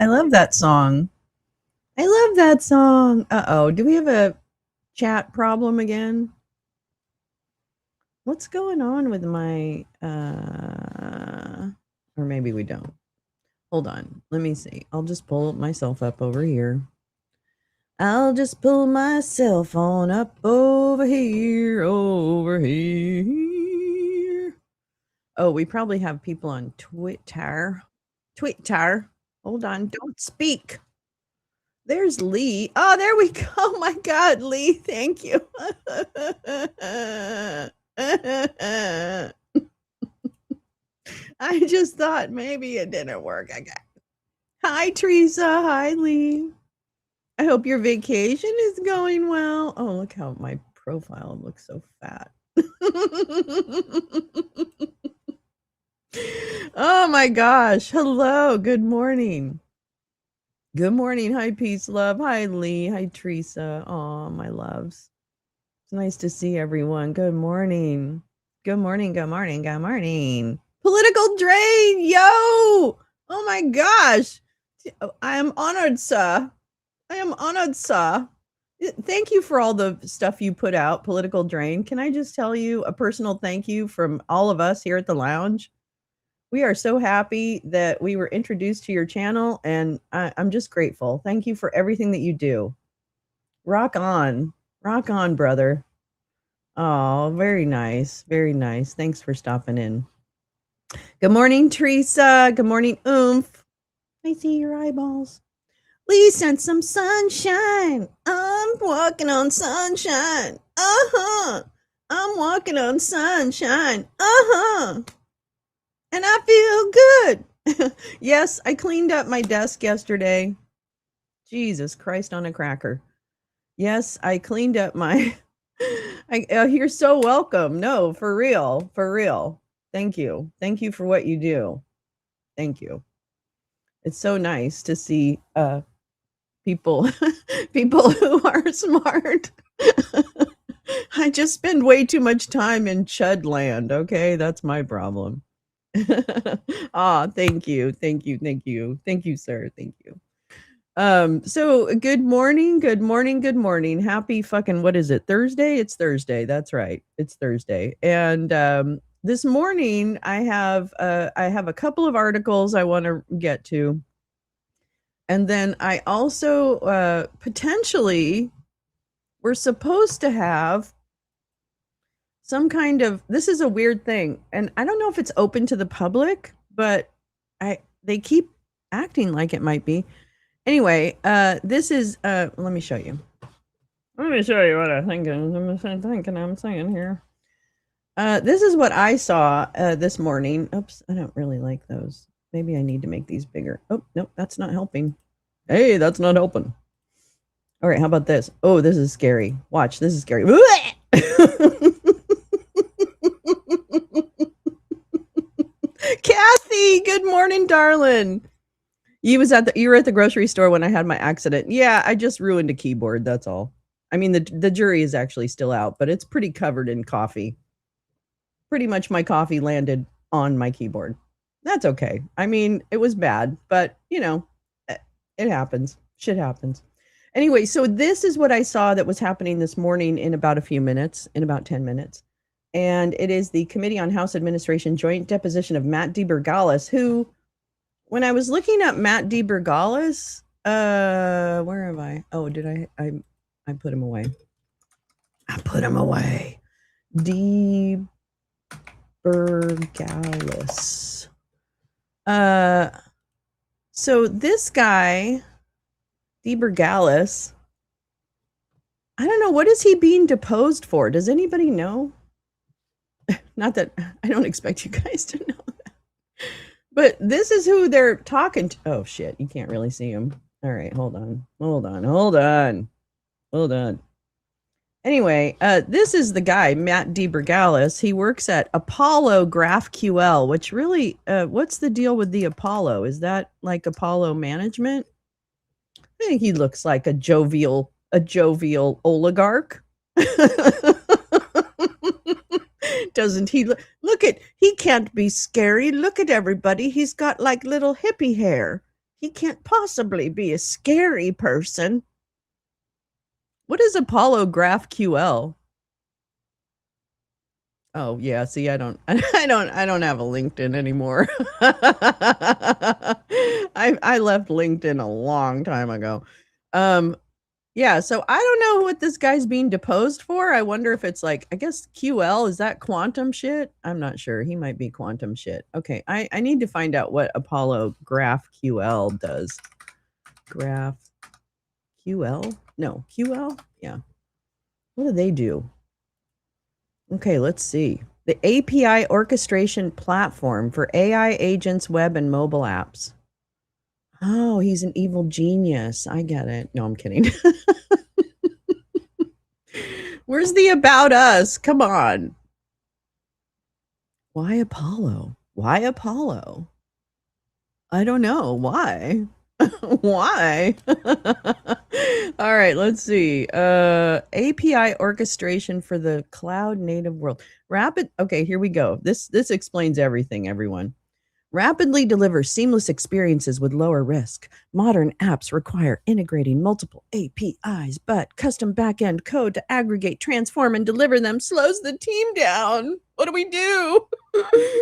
I love that song. I love that song. Uh-oh. Do we have a chat problem again? What's going on with my or maybe we don't. Hold on. Let me see. I'll just pull myself up over here. I'll just pull myself on up over here, over here. Oh, we probably have people on Twitter. Twitter. Hold on. Don't speak. There's Lee. Oh, there we go. Oh my God, Lee. Thank you. I just thought maybe it didn't work. Hi, Teresa. Hi, Lee. I hope your vacation is going well. Oh, look how my profile looks so fat. Oh my gosh. Hello. Good morning. Good morning. Hi, Peace Love. Hi, Lee. Hi, Teresa. Oh, my loves. It's nice to see everyone. Good morning. Good morning. Good morning. Good morning. Political drain. Yo. Oh my gosh. I am honored, sir. I am honored, sir. Thank you for all the stuff you put out, Political Drain. Can I just tell you a personal thank you from all of us here at the lounge? We are so happy that we were introduced to your channel, and I'm just grateful. Thank you for everything that you do. Rock on, brother. Oh, very nice, very nice. Thanks for stopping in. Good morning, Teresa. Good morning, Oomph. I see your eyeballs. Please send some sunshine. I'm walking on sunshine. Uh-huh. I'm walking on sunshine. Uh-huh. And I feel good. Yes, I cleaned up my desk yesterday. Jesus Christ on a cracker. Yes, I cleaned up my you're so welcome. No, for real. For real. Thank you. Thank you for what you do. Thank you. It's so nice to see people who are smart. I just spend way too much time in chud land, okay? That's my problem. Thank you. Thank you. Thank you. Thank you, sir. Thank you. So good morning. Good morning. Good morning. Happy fucking, what is it? Thursday? It's Thursday. That's right. It's Thursday. And this morning I have a couple of articles I want to get to. And then I also potentially we're supposed to have some kind of, this is a weird thing, and I don't know if it's open to the public, but they keep acting like it might be. Anyway, this is let me show you. Let me show you what I'm saying here. This is what I saw this morning. Oops, I don't really like those. Maybe I need to make these bigger. Oh, nope, that's not helping. Hey, that's not helping. All right, how about this? Oh, this is scary. Watch, this is scary. Kathy, good morning, darling. You were at the grocery store when I had my accident. Yeah, I just ruined a keyboard, that's all. I mean, the jury is actually still out, but it's pretty covered in coffee. Pretty much my coffee landed on my keyboard. That's okay. I mean, it was bad, but you know, it happens. Shit happens. Anyway, so this is what I saw that was happening this morning in about 10 minutes. And it is the Committee on House Administration joint deposition of Matt DeBergalis, who, when I was looking up Matt DeBergalis, where am I? Oh, did I put him away. I put him away. DeBergalis. So this guy, DeBergalis, I don't know, what is he being deposed for? Does anybody know? Not that I don't expect you guys to know that. But this is who they're talking to. Oh shit, you can't really see him. All right, hold on. Anyway, this is the guy, Matt DeBergalis. He works at Apollo GraphQL, which really, what's the deal with the Apollo? Is that like Apollo management? I think he looks like a jovial oligarch. Doesn't he? Look at, he can't be scary. Look at everybody. He's got like little hippie hair. He can't possibly be a scary person. What is Apollo GraphQL? Oh yeah, see, I don't I don't have a LinkedIn anymore. I left LinkedIn a long time ago. Um yeah, so I don't know what this guy's being deposed for. I wonder if it's like, I guess QL, is that quantum shit? I'm not sure. He might be quantum shit. Okay, I need to find out what Apollo GraphQL does. GraphQL? No, QL? Yeah. What do they do? Okay, let's see. The API orchestration platform for AI agents, web, and mobile apps. Oh, he's an evil genius. I get it. No, I'm kidding. Where's the about us? Come on. Why Apollo? Why Apollo? I don't know. Why? Why? All right, let's see. API orchestration for the cloud native world. Rapid. Okay, here we go. This explains everything, everyone. Rapidly deliver seamless experiences with lower risk. Modern apps require integrating multiple APIs, but custom backend code to aggregate, transform, and deliver them slows the team down. What do we do?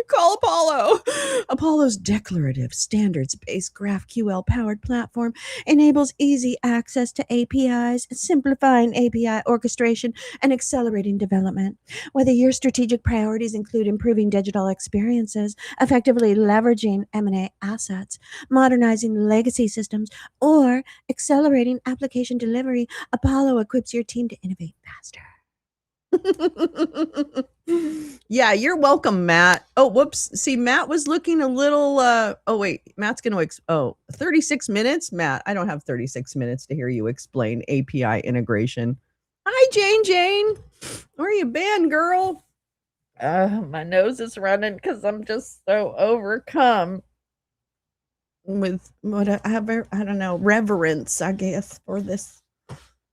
Call Apollo. Apollo's declarative standards-based GraphQL powered platform enables easy access to APIs, simplifying API orchestration and accelerating development. Whether your strategic priorities include improving digital experiences, effectively leveraging M&A assets, modernizing legacy systems, or accelerating application delivery, Apollo equips your team to innovate faster. Yeah, you're welcome, Matt. Oh, whoops. See, Matt was looking a little oh wait, Matt's going to 36 minutes? Matt, I don't have 36 minutes to hear you explain API integration. Hi, Jane. Where you been, girl? My nose is running because I'm just so overcome with what I have. I don't know, reverence, I guess, for this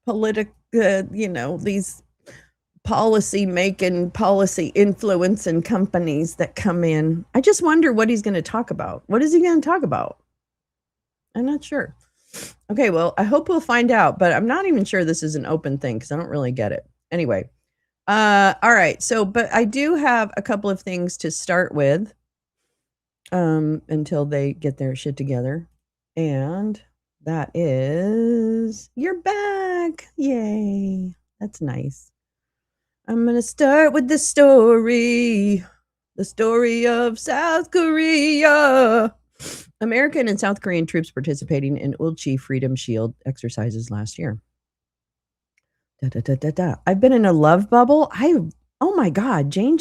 politic, these policy making, policy influencing companies that come in. I just wonder what he's going to talk about. What is he going to talk about? I'm not sure. Okay, well, I hope we'll find out, but I'm not even sure this is an open thing because I don't really get it. Anyway, all right. So, but I do have a couple of things to start with until they get their shit together. And that is, you're back. Yay. That's nice. I'm going to start with the story of South Korea. American and South Korean troops participating in Ulchi Freedom Shield exercises last year. I've been in a love bubble. Oh my God, Jane,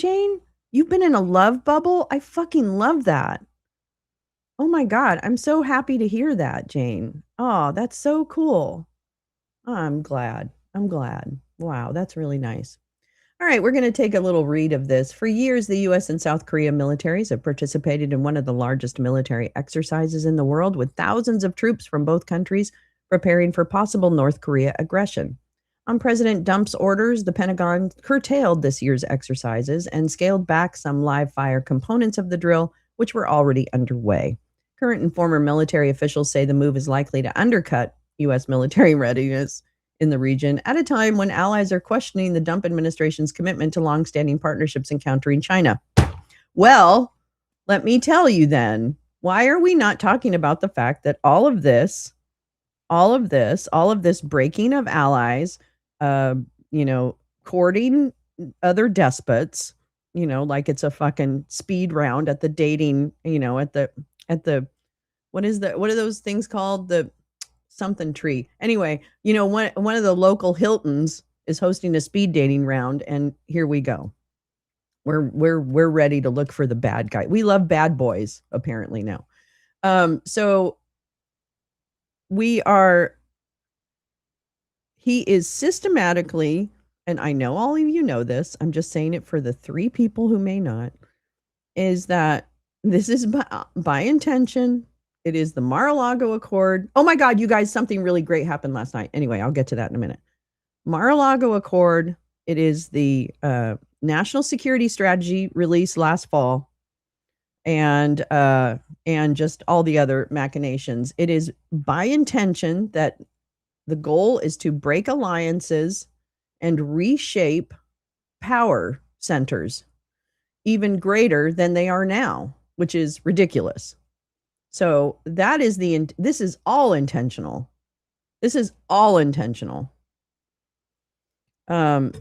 you've been in a love bubble? I fucking love that. Oh my God, I'm so happy to hear that, Jane. Oh, that's so cool. I'm glad. Wow, that's really nice. All right, we're going to take a little read of this. For years, the U.S. and South Korea militaries have participated in one of the largest military exercises in the world, with thousands of troops from both countries preparing for possible North Korea aggression. On President Trump's orders, the Pentagon curtailed this year's exercises and scaled back some live fire components of the drill, which were already underway. Current and former military officials say the move is likely to undercut U.S. military readiness in the region at a time when allies are questioning the Trump administration's commitment to longstanding partnerships in countering China. Well, let me tell you then, why are we not talking about the fact that all of this breaking of allies, courting other despots, like it's a fucking speed round at the dating, at the what are those things called? The something tree. Anyway, one of the local Hiltons is hosting a speed dating round, and here we go. We're ready to look for the bad guy. We love bad boys, apparently now. So he is systematically, and I know all of you know this, I'm just saying it for the 3 people who may not, is that this is by intention. It is the Mar-a-Lago Accord. Oh my God, you guys, something really great happened last night. Anyway, I'll get to that in a minute. Mar-a-Lago Accord, it is the national security strategy released last fall. and just all the other machinations. It is by intention that the goal is to break alliances and reshape power centers even greater than they are now, which is ridiculous. So that is this is all intentional. This is all intentional. This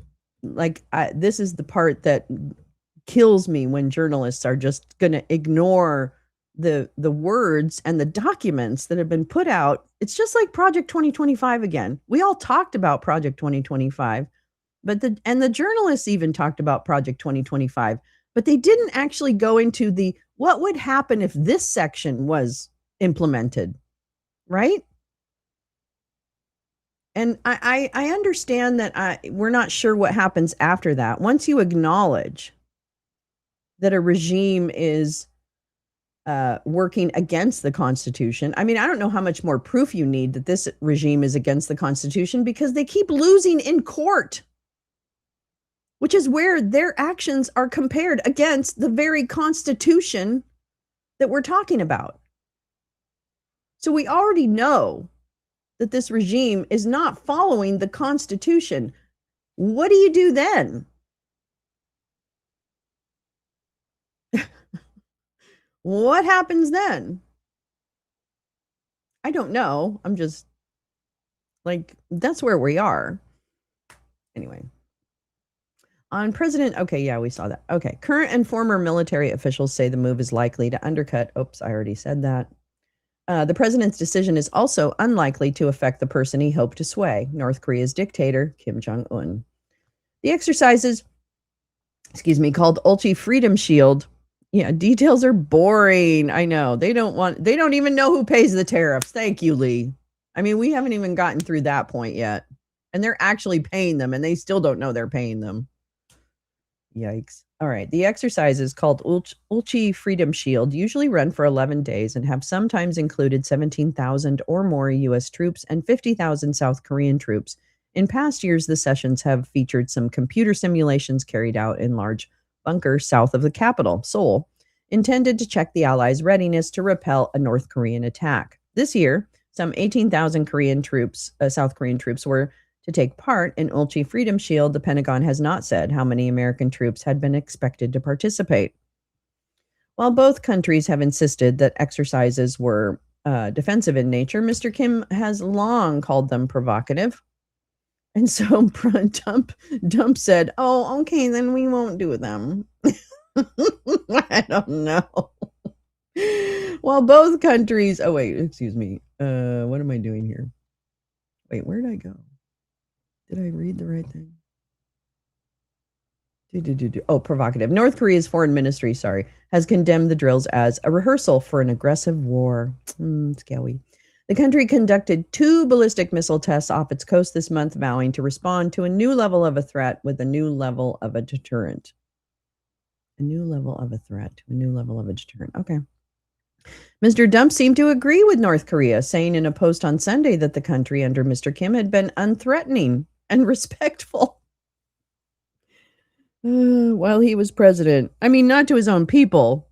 is the part that kills me when journalists are just going to ignore the words and the documents that have been put out. It's just like Project 2025 again. We all talked about Project 2025, but the journalists even talked about Project 2025, but they didn't actually go into what would happen if this section was implemented, right? And I understand that we're not sure what happens after that. Once you acknowledge that a regime is working against the Constitution, I mean, I don't know how much more proof you need that this regime is against the Constitution, because they keep losing in court, which is where their actions are compared against the very Constitution that we're talking about. So we already know that this regime is not following the Constitution. What do you do then? What happens then? I don't know. I'm just like, that's where we are. Anyway. On President, okay, yeah, we saw that. Okay. Current and former military officials say the move is likely to undercut. Oops, I already said that. The president's decision is also unlikely to affect the person he hoped to sway, North Korea's dictator, Kim Jong-un. The exercises, called Ulchi Freedom Shield. Yeah, details are boring. I know. They don't even know who pays the tariffs. Thank you, Lee. I mean, we haven't even gotten through that point yet. And they're actually paying them, and they still don't know they're paying them. Yikes. All right. The exercises, called Ulchi Freedom Shield, usually run for 11 days and have sometimes included 17,000 or more U.S. troops and 50,000 South Korean troops. In past years, the sessions have featured some computer simulations carried out in large bunkers south of the capital, Seoul, intended to check the Allies' readiness to repel a North Korean attack. This year, some 18,000 South Korean troops were to take part in Ulchi Freedom Shield. The Pentagon has not said how many American troops had been expected to participate. While both countries have insisted that exercises were defensive in nature, Mr. Kim has long called them provocative. And so Dump said, oh, okay, then we won't do them. I don't know. While both countries, what am I doing here? Wait, where did I go? Did I read the right thing? Oh, provocative. North Korea's foreign ministry, has condemned the drills as a rehearsal for an aggressive war. Scary. The country conducted 2 ballistic missile tests off its coast this month, vowing to respond to a new level of a threat with a new level of a deterrent. A new level of a threat to a new level of a deterrent. Okay. Mr. Dump seemed to agree with North Korea, saying in a post on Sunday that the country under Mr. Kim had been unthreatening and respectful while he was president. I mean, not to his own people.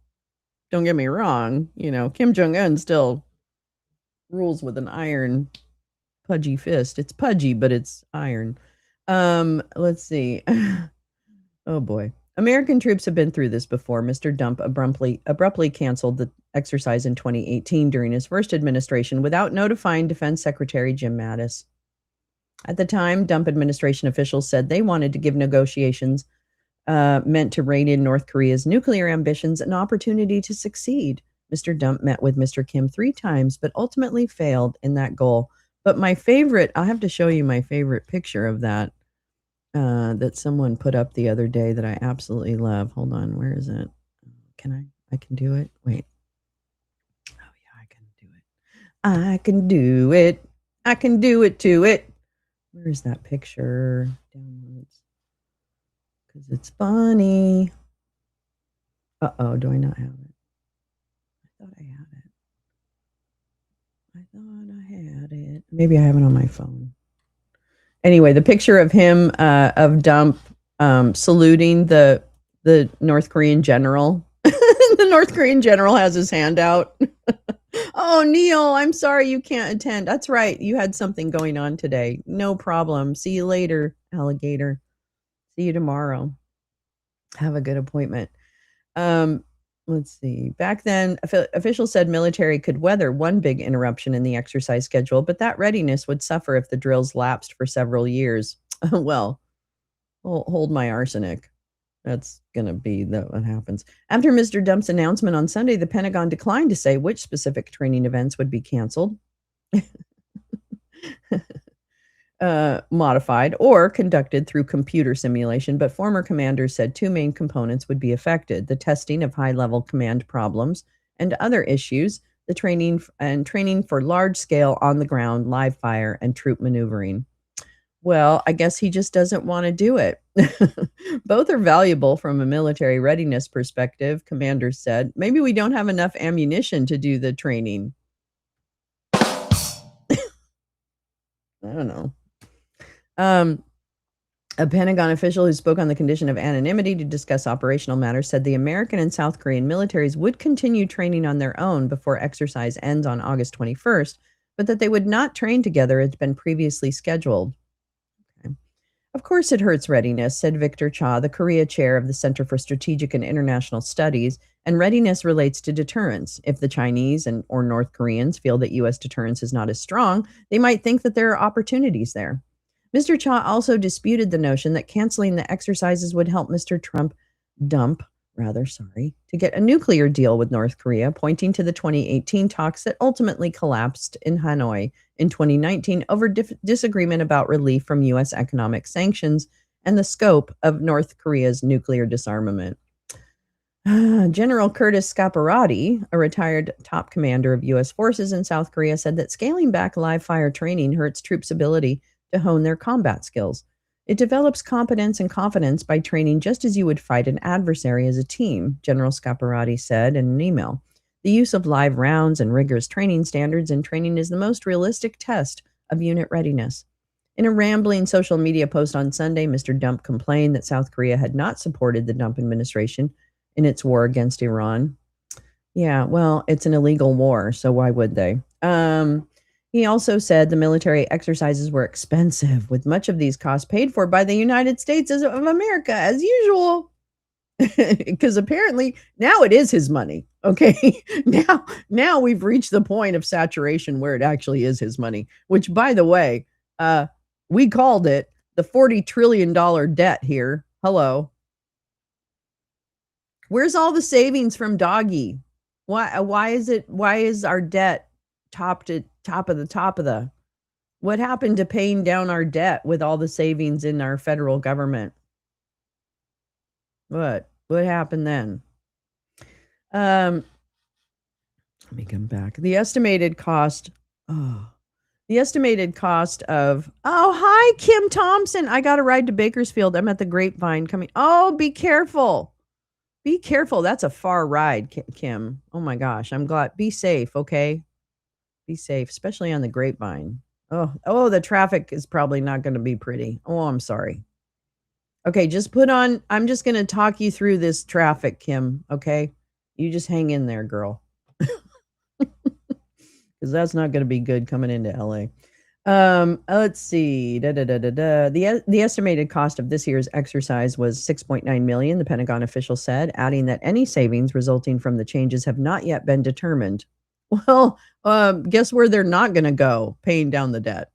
Don't get me wrong. Kim Jong-un still rules with an iron pudgy fist. It's pudgy, but it's iron. Let's see. Oh boy. American troops have been through this before. Mr. Dump abruptly canceled the exercise in 2018 during his first administration without notifying Defense Secretary Jim Mattis. At the time, Dump administration officials said they wanted to give negotiations meant to rein in North Korea's nuclear ambitions an opportunity to succeed. Mr. Dump met with Mr. Kim 3 times, but ultimately failed in that goal. But my favorite, I'll have to show you my favorite picture of that someone put up the other day that I absolutely love. Hold on, where is it? I can do it. Wait. Oh yeah, I can do it. I can do it. I can do it to it. Where is that picture? Downloads. Because it's funny. Uh-oh, do I not have it? I thought I had it. Maybe I have it on my phone. Anyway, the picture of him, of Dump, saluting the North Korean general. The North Korean general has his hand out. Oh, Neil, I'm sorry you can't attend. That's right. You had something going on today. No problem. See you later, alligator. See you tomorrow. Have a good appointment. Um, let's see. Back then, officials said military could weather one big interruption in the exercise schedule, but that readiness would suffer if the drills lapsed for several years. Well, hold my arsenic. That's going to be what happens. After Mr. Dump's announcement on Sunday, the Pentagon declined to say which specific training events would be canceled, modified, or conducted through computer simulation. But former commanders said two main components would be affected: the testing of high level command problems and other issues, the training for large scale on the ground live fire and troop maneuvering. Well, I guess he just doesn't want to do it. Both are valuable from a military readiness perspective, commanders said. Maybe we don't have enough ammunition to do the training. I don't know. A Pentagon official who spoke on the condition of anonymity to discuss operational matters said the American and South Korean militaries would continue training on their own before exercise ends on August 21st, but that they would not train together as had been previously scheduled. Of course it hurts readiness, said Victor Cha, the Korea chair of the Center for Strategic and International Studies, and readiness relates to deterrence. If the Chinese or North Koreans feel that U.S. deterrence is not as strong, they might think that there are opportunities there. Mr. Cha also disputed the notion that canceling the exercises would help Mr. Dump, to get a nuclear deal with North Korea, pointing to the 2018 talks that ultimately collapsed in Hanoi in 2019 over disagreement about relief from U.S. economic sanctions and the scope of North Korea's nuclear disarmament. General Curtis Scaparrotti, a retired top commander of U.S. forces in South Korea, said that scaling back live fire training hurts troops' ability to hone their combat skills. It develops competence and confidence by training just as you would fight an adversary as a team, General Scaparrotti said in an email. The use of live rounds and rigorous training standards in training is the most realistic test of unit readiness. In a rambling social media post on Sunday, Mr. Dump complained that South Korea had not supported the Dump administration in its war against Iran. Yeah, well, it's an illegal war, so why would they? He also said the military exercises were expensive, with much of these costs paid for by the United States of America, as usual. Because apparently now it is his money. Okay. Now we've reached the point of saturation where it actually is his money, which, by the way, we called it the $40 trillion debt here. Hello. Where's all the savings from Doggy? Why is our debt top of the what happened to paying down our debt with all the savings in our federal government? What happened then? Let me come back. The estimated cost of hi Kim Thompson. I got a ride to Bakersfield. I'm at the Grapevine coming. Oh, be careful. Be careful. That's a far ride, Kim. Oh my gosh. I'm glad. Be safe, okay? Be safe, especially on the Grapevine. Oh, the traffic is probably not going to be pretty. Oh, I'm sorry. Okay, I'm just going to talk you through this traffic, Kim, okay? You just hang in there, girl. Because that's not going to be good coming into LA. Let's see. The estimated cost of this year's exercise was $6.9 million, the Pentagon official said, adding that any savings resulting from the changes have not yet been determined. Well, guess where they're not going to go? Paying down the debt.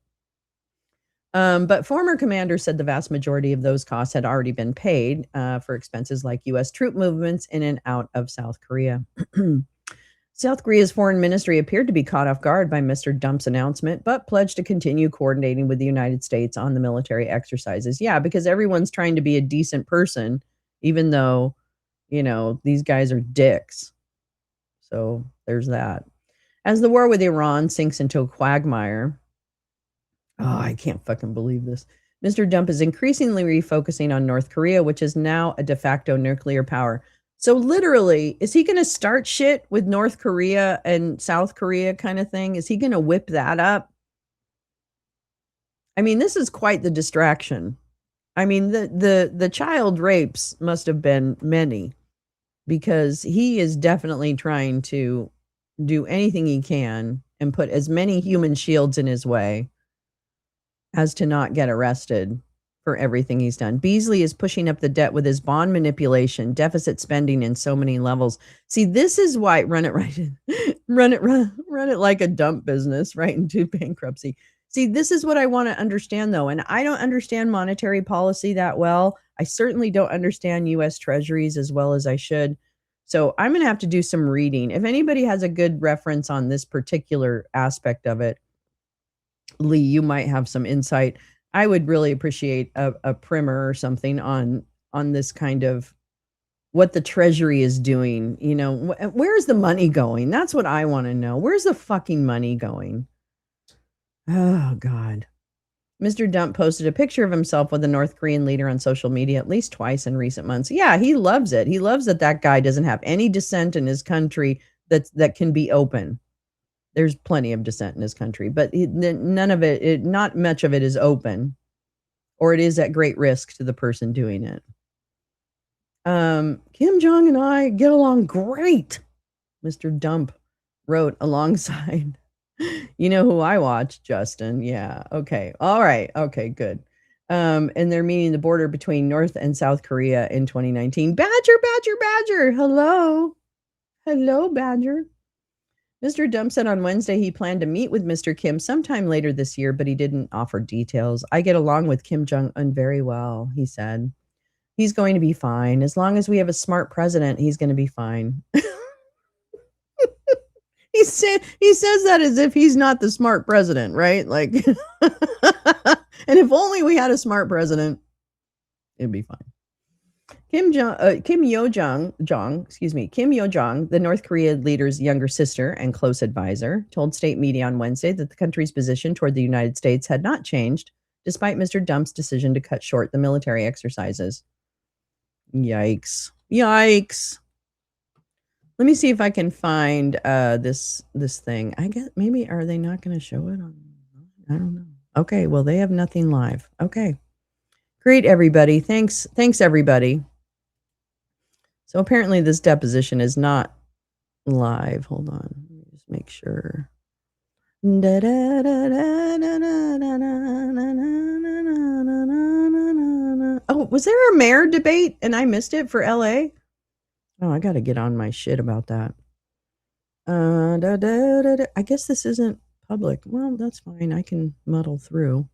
But former commanders said the vast majority of those costs had already been paid for expenses like U.S. troop movements in and out of South Korea. South Korea's foreign ministry appeared to be caught off guard by Mr. Dump's announcement, but pledged to continue coordinating with the United States on the military exercises. Yeah, because everyone's trying to be a decent person, even though, these guys are dicks. So there's that. As the war with Iran sinks into a quagmire, I can't fucking believe this. Mr. Dump is increasingly refocusing on North Korea, which is now a de facto nuclear power. So literally, is he going to start shit with North Korea and South Korea kind of thing? Is he going to whip that up? I mean, this is quite the distraction. I mean, the child rapes must have been many. because he is definitely trying to do anything he can and put as many human shields in his way as to not get arrested for everything he's done. Beasley is pushing up the debt with his bond manipulation, deficit spending in so many levels. See, this is why run it like a dump business right into bankruptcy. See, this is what I want to understand though, and I don't understand monetary policy that well. I certainly don't understand US treasuries as well as I should. So I'm going to have to do some reading. If anybody has a good reference on this particular aspect of it, Lee, you might have some insight. I would really appreciate a primer or something on this kind of what the Treasury is doing. You know, where's the money going? That's what I want to know. Where's the fucking money going? Oh, God. Mr. Dump posted a picture of himself with a North Korean leader on social media at least twice in recent months. Yeah, he loves it. He loves that guy doesn't have any dissent in his country that can be open. There's plenty of dissent in his country, but none of it, not much of it is open, or it is at great risk to the person doing it. Kim Jong and I get along great, Mr. Dump wrote alongside. You know who I watch, Justin. Yeah. Okay. All right. Okay, good. And they're meeting the border between North and South Korea in 2019. Badger. Hello. Hello, Badger. Mr. Dump said on Wednesday he planned to meet with Mr. Kim sometime later this year, but he didn't offer details. I get along with Kim Jong-un very well, he said. He's going to be fine. As long as we have a smart president, he's going to be fine. He says that as if he's not the smart president, right? Like, and if only we had a smart president, it'd be fine. Kim Yo Jong, the North Korea leader's younger sister and close advisor, told state media on Wednesday that the country's position toward the United States had not changed, despite Mr. Dump's decision to cut short the military exercises. Yikes. Let me see if I can find this thing. I guess maybe are they not going to show it on? I don't know. Okay, well they have nothing live. Okay. Great, everybody. Thanks everybody. So apparently this deposition is not live. Hold on. Let me just make sure. Oh, was there a mayor debate and I missed it for LA? Oh, I got to get on my shit about that. I guess this isn't public. Well, that's fine. I can muddle through.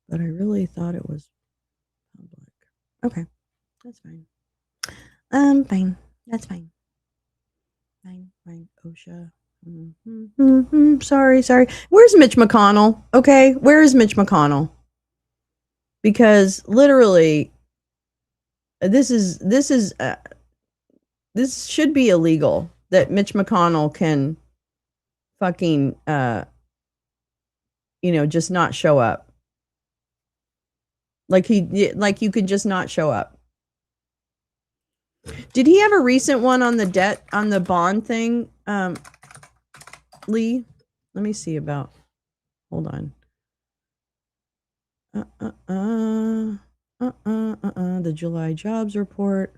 But I really thought it was public. Okay. That's fine. Fine. That's fine. Fine. OSHA. Sorry. Where's Mitch McConnell? Okay. Where is Mitch McConnell? Because literally, this should be illegal that Mitch McConnell can fucking, just not show up. Like you could just not show up. Did he have a recent one on the debt, on the bond thing, Lee? Let me see about, hold on. The July jobs report.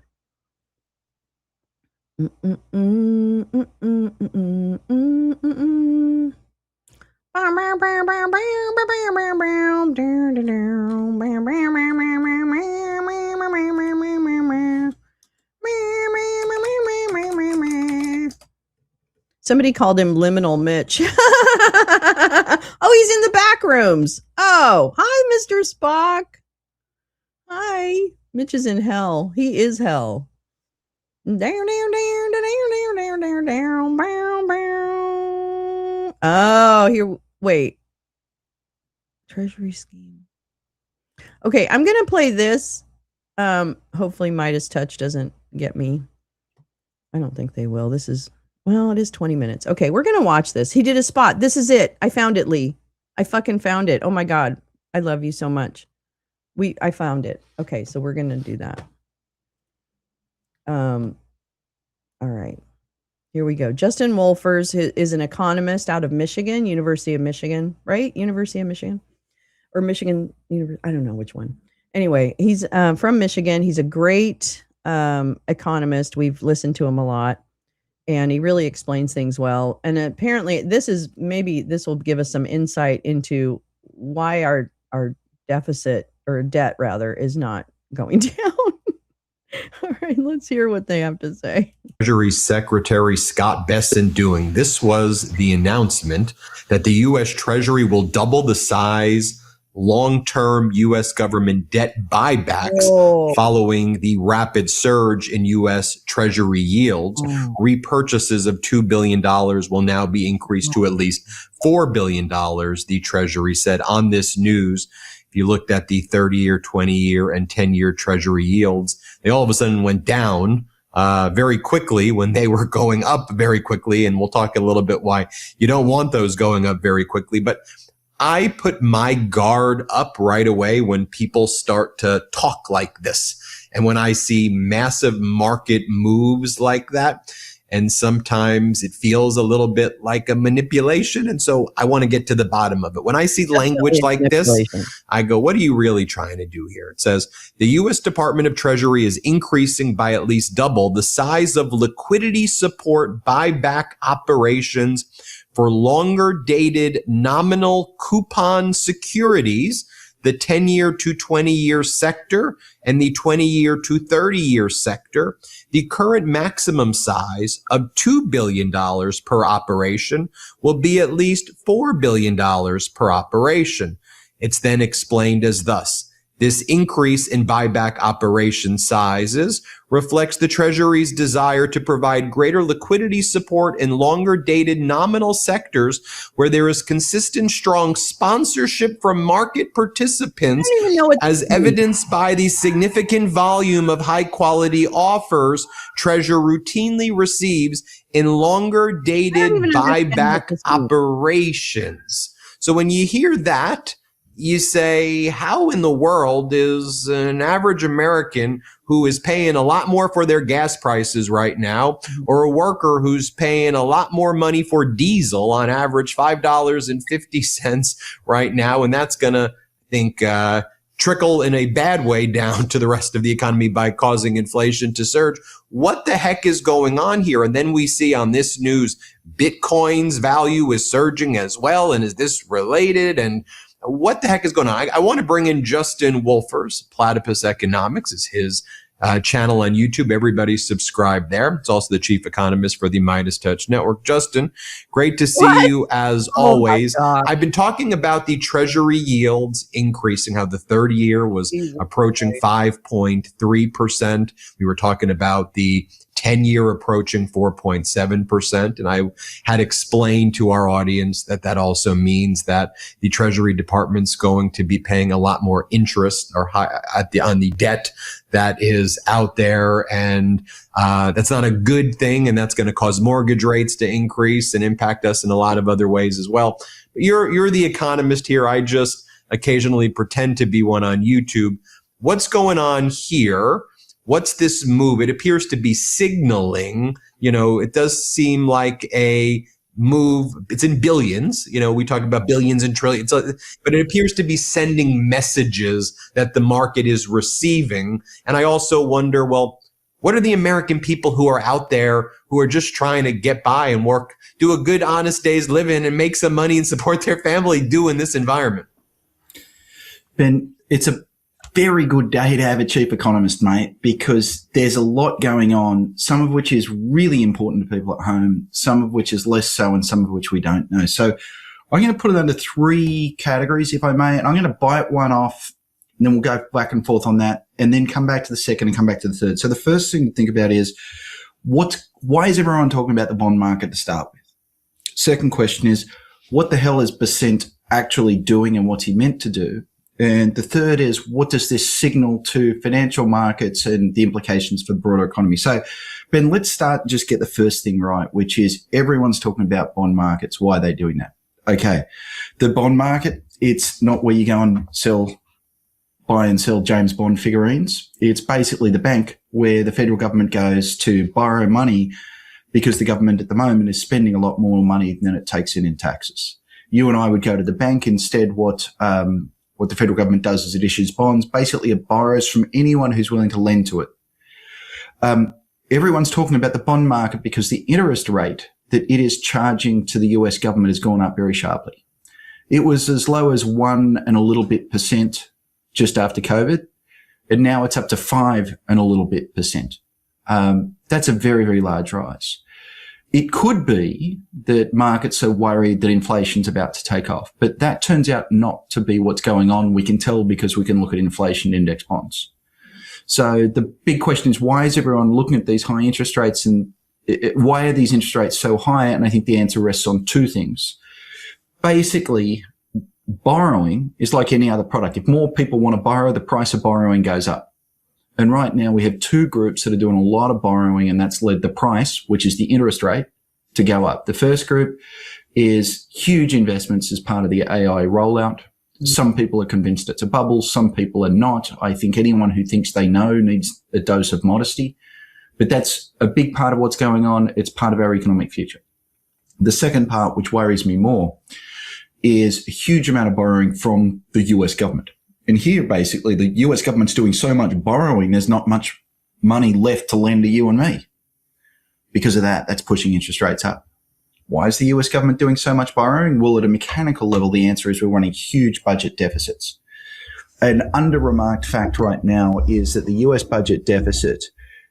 Somebody called him Liminal Mitch. Oh, he's in the back rooms. Oh, hi, Mr. Spock. Hi. Mitch is in hell. He is hell. Oh, here. Wait. Treasury scheme. Okay, I'm going to play this. Hopefully Midas Touch doesn't get me. I don't think they will. This is, well, it is 20 minutes. Okay, we're going to watch this. He did a spot. This is it. I found it, Lee. I fucking found it. Oh my God. I love you so much. I found it. Okay, so we're going to do that. All right. Here we go. Justin Wolfers is an economist out of Michigan, University of Michigan, right? University of Michigan or Michigan, I don't know which one. Anyway, he's from Michigan. He's a great economist. We've listened to him a lot, and he really explains things well. And apparently, this will give us some insight into why our deficit, or debt rather, is not going down. All right, let's hear what they have to say. Treasury Secretary Scott Bessent doing. This was the announcement that the U.S. Treasury will double the size long-term U.S. government debt buybacks following the rapid surge in U.S. Treasury yields. Repurchases of $2 billion will now be increased to at least $4 billion, the Treasury said on this news. If you looked at the 30-year, 20-year, and 10-year Treasury yields, they all of a sudden went down very quickly when they were going up very quickly. And we'll talk a little bit why you don't want those going up very quickly. But I put my guard up right away when people start to talk like this. And when I see massive market moves like that, and sometimes it feels a little bit like a manipulation. And so I want to get to the bottom of it. When I see language like this, I go, what are you really trying to do here? It says the U.S. Department of Treasury is increasing by at least double the size of liquidity support buyback operations for longer dated nominal coupon securities, the 10-year to 20-year sector and the 20-year to 30-year sector. The current maximum size of $2 billion per operation will be at least $4 billion per operation. It's then explained as thus. This increase in buyback operation sizes reflects the Treasury's desire to provide greater liquidity support in longer dated nominal sectors where there is consistent, strong sponsorship from market participants, as evidenced by the significant volume of high quality offers Treasury routinely receives in longer dated buyback operations. So when you hear that, you say, how in the world is an average American who is paying a lot more for their gas prices right now, or a worker who's paying a lot more money for diesel, on average $5.50 right now, and that's going to, trickle in a bad way down to the rest of the economy by causing inflation to surge. What the heck is going on here? And then we see on this news, Bitcoin's value is surging as well. And is this related? And what the heck is going on? I want to bring in Justin Wolfers. Platypus Economics is his channel on YouTube. Everybody subscribe there. It's also the chief economist for the Midas Touch Network. Justin, great to see you as always. I've been talking about the Treasury yields increasing, how the 30-year was approaching 5.3%. We were talking about the 10-year approaching 4.7%. And I had explained to our audience that that also means that the Treasury Department's going to be paying a lot more interest or on the debt that is out there. And that's not a good thing. And that's going to cause mortgage rates to increase and impact us in a lot of other ways as well. But you're the economist here. I just occasionally pretend to be one on YouTube. What's going on here? What's this move? It appears to be signaling, it does seem like a move. It's in billions. We talk about billions and trillions, but it appears to be sending messages that the market is receiving. And I also wonder, well, what are the American people who are out there who are just trying to get by and work, do a good, honest day's living and make some money and support their family do in this environment? Ben, it's a very good day to have a chief economist, mate, because there's a lot going on, some of which is really important to people at home, some of which is less so, and some of which we don't know. So I'm going to put it under three categories, if I may, and I'm going to bite one off, and then we'll go back and forth on that, and then come back to the second and come back to the third. So the first thing to think about is, why is everyone talking about the bond market to start with? Second question is, what the hell is Bessent actually doing and what's he meant to do? And the third is, what does this signal to financial markets and the implications for the broader economy? So, Ben, let's start and just get the first thing right, which is everyone's talking about bond markets. Why are they doing that? Okay. The bond market, it's not where you go and buy and sell James Bond figurines. It's basically the bank where the federal government goes to borrow money because the government at the moment is spending a lot more money than it takes in taxes. You and I would go to the bank. Instead, what the federal government does is it issues bonds. Basically, it borrows from anyone who's willing to lend to it. Everyone's talking about the bond market because the interest rate that it is charging to the US government has gone up very sharply. It was as low as 1 and a little bit % just after COVID, and now it's up to 5 and a little bit %. That's a very, very large rise. It could be that markets are worried that inflation's about to take off, but that turns out not to be what's going on. We can tell because we can look at inflation index bonds. So the big question is, why is everyone looking at these high interest rates, and why are these interest rates so high? And I think the answer rests on two things. Basically, borrowing is like any other product. If more people want to borrow, the price of borrowing goes up. And right now we have two groups that are doing a lot of borrowing, and that's led the price, which is the interest rate, to go up. The first group is huge investments as part of the AI rollout. Some people are convinced it's a bubble. Some people are not. I think anyone who thinks they know needs a dose of modesty. But that's a big part of what's going on. It's part of our economic future. The second part, which worries me more, is a huge amount of borrowing from the US government. And here, basically, the US government's doing so much borrowing, there's not much money left to lend to you and me. Because of that, that's pushing interest rates up. Why is the US government doing so much borrowing? Well, at a mechanical level, the answer is we're running huge budget deficits. An under-remarked fact right now is that the US budget deficit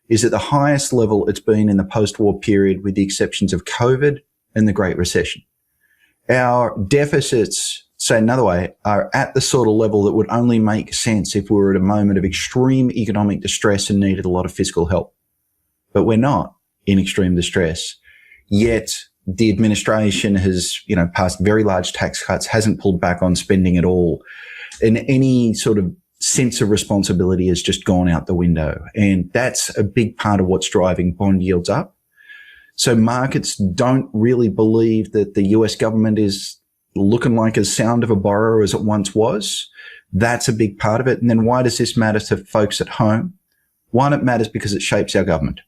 is at the highest level it's been in the post-war period, with the exceptions of COVID and the Great Recession. Our deficits, say another way, are at the sort of level that would only make sense if we were at a moment of extreme economic distress and needed a lot of fiscal help. But we're not in extreme distress. Yet the administration has, passed very large tax cuts, hasn't pulled back on spending at all. And any sort of sense of responsibility has just gone out the window. And that's a big part of what's driving bond yields up. So markets don't really believe that the US government is looking like as sound of a borrower as it once was. That's a big part of it. And then why does this matter to folks at home? One, it matters because it shapes our government.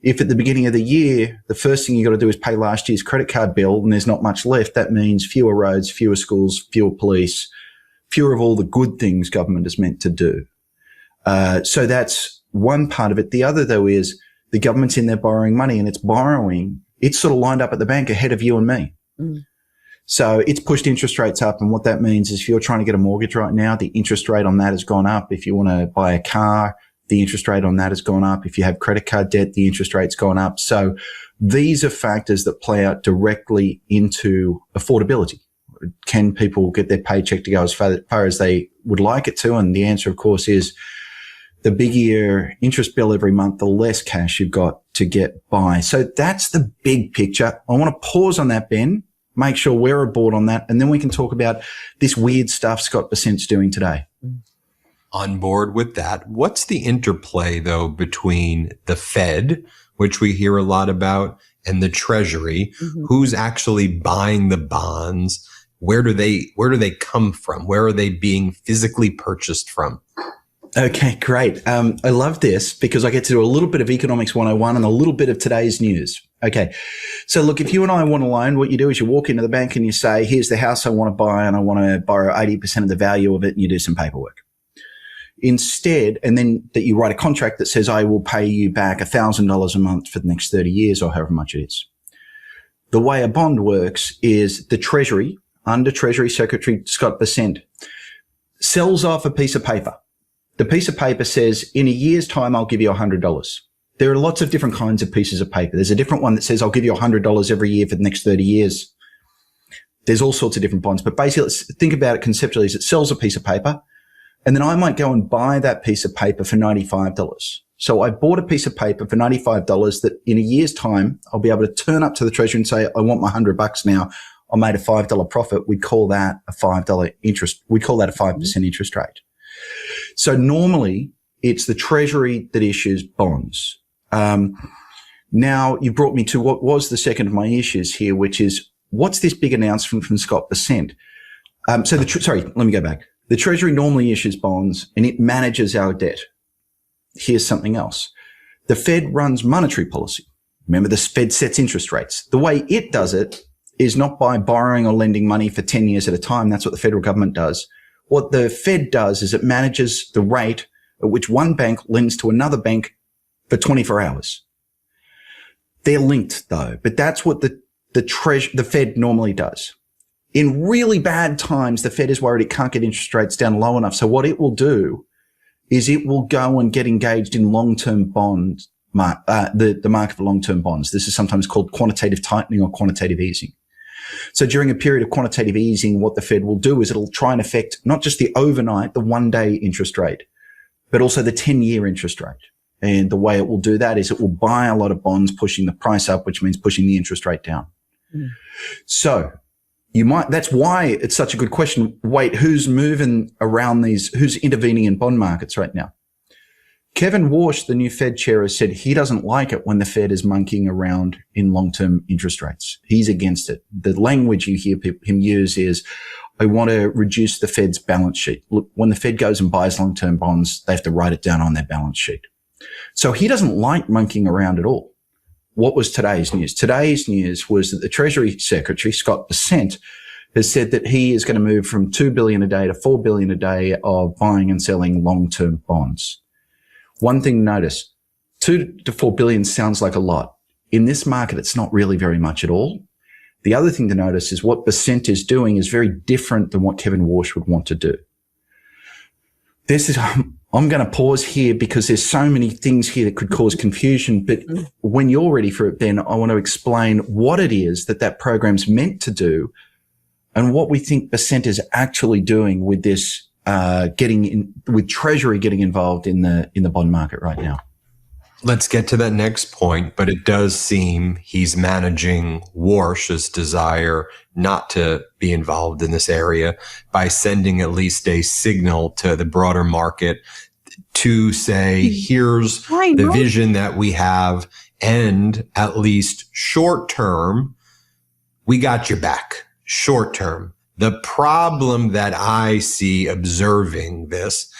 If at the beginning of the year, the first thing you got to do is pay last year's credit card bill and there's not much left, that means fewer roads, fewer schools, fewer police, fewer of all the good things government is meant to do. So that's one part of it. The other, though, is the government's in there borrowing money, and it's sort of lined up at the bank ahead of you and me. Mm. So it's pushed interest rates up. And what that means is if you're trying to get a mortgage right now, the interest rate on that has gone up. If you want to buy a car, the interest rate on that has gone up. If you have credit card debt, the interest rate's gone up. So these are factors that play out directly into affordability. Can people get their paycheck to go as far as they would like it to? And the answer, of course, is the bigger your interest bill every month, the less cash you've got to get by. So that's the big picture. I want to pause on that, Ben, make sure we're aboard on that, and then we can talk about this weird stuff Scott Bessent's doing today. On board with that. What's the interplay, though, between the Fed, which we hear a lot about, and the Treasury? Mm-hmm. Who's actually buying the bonds? Where do they come from? Where are they being physically purchased from? Okay, great. I love this because I get to do a little bit of Economics 101 and a little bit of today's news. Okay. So look, if you and I want a loan, what you do is you walk into the bank and you say, here's the house I want to buy and I want to borrow 80% of the value of it, and you do some paperwork. Instead, and then that you write a contract that says, I will pay you back $1,000 a month for the next 30 years or however much it is. The way a bond works is the Treasury, under Treasury Secretary Scott Bessent, sells off a piece of paper. The piece of paper says, in a year's time, I'll give you $100. There are lots of different kinds of pieces of paper. There's a different one that says, I'll give you $100 every year for the next 30 years. There's all sorts of different bonds. But basically, let's think about it conceptually as it sells a piece of paper. And then I might go and buy that piece of paper for $95. So I bought a piece of paper for $95 that in a year's time, I'll be able to turn up to the Treasury and say, I want my $100 now. I made a $5 profit. We'd call that a $5 interest. We'd call that a 5% interest rate. So normally it's the Treasury that issues bonds. Now you brought me to what was the second of my issues here, which is what's this big announcement from Scott Bessent? Sorry, let me go back. The Treasury normally issues bonds and it manages our debt. Here's something else. The Fed runs monetary policy. Remember, the Fed sets interest rates. The way it does it is not by borrowing or lending money for 10 years at a time. That's what the federal government does. What the Fed does is it manages the rate at which one bank lends to another bank for 24 hours. They're linked though, but that's what the Fed normally does. In really bad times, the Fed is worried it can't get interest rates down low enough. So what it will do is it will go and get engaged in long-term bonds, the market for long-term bonds. This is sometimes called quantitative tightening or quantitative easing. So during a period of quantitative easing, what the Fed will do is it'll try and affect not just the overnight, the one-day interest rate, but also the 10-year interest rate. And the way it will do that is it will buy a lot of bonds, pushing the price up, which means pushing the interest rate down. So that's why it's such a good question. Wait, who's moving around who's intervening in bond markets right now? Kevin Warsh, the new Fed chair, has said he doesn't like it when the Fed is monkeying around in long-term interest rates. He's against it. The language you hear him use is, I want to reduce the Fed's balance sheet. Look, when the Fed goes and buys long-term bonds, they have to write it down on their balance sheet. So he doesn't like monkeying around at all. What was today's news? Today's news was that the Treasury Secretary, Scott Bessent, has said that he is going to move from $2 billion a day to $4 billion a day of buying and selling long-term bonds. One thing to notice, $2 to $4 billion sounds like a lot. In this market, it's not really very much at all. The other thing to notice is what Bessent is doing is very different than what Kevin Warsh would want to do. I'm going to pause here because there's so many things here that could cause confusion. But when you're ready for it, Ben, I want to explain what it is that program's meant to do and what we think Bessent is actually doing with this, with Treasury getting involved in the bond market right now. Let's get to that next point, but it does seem he's managing Warsh's desire not to be involved in this area by sending at least a signal to the broader market to say, here's the vision that we have, and at least short term, we got your back. Short term. The problem that I see observing this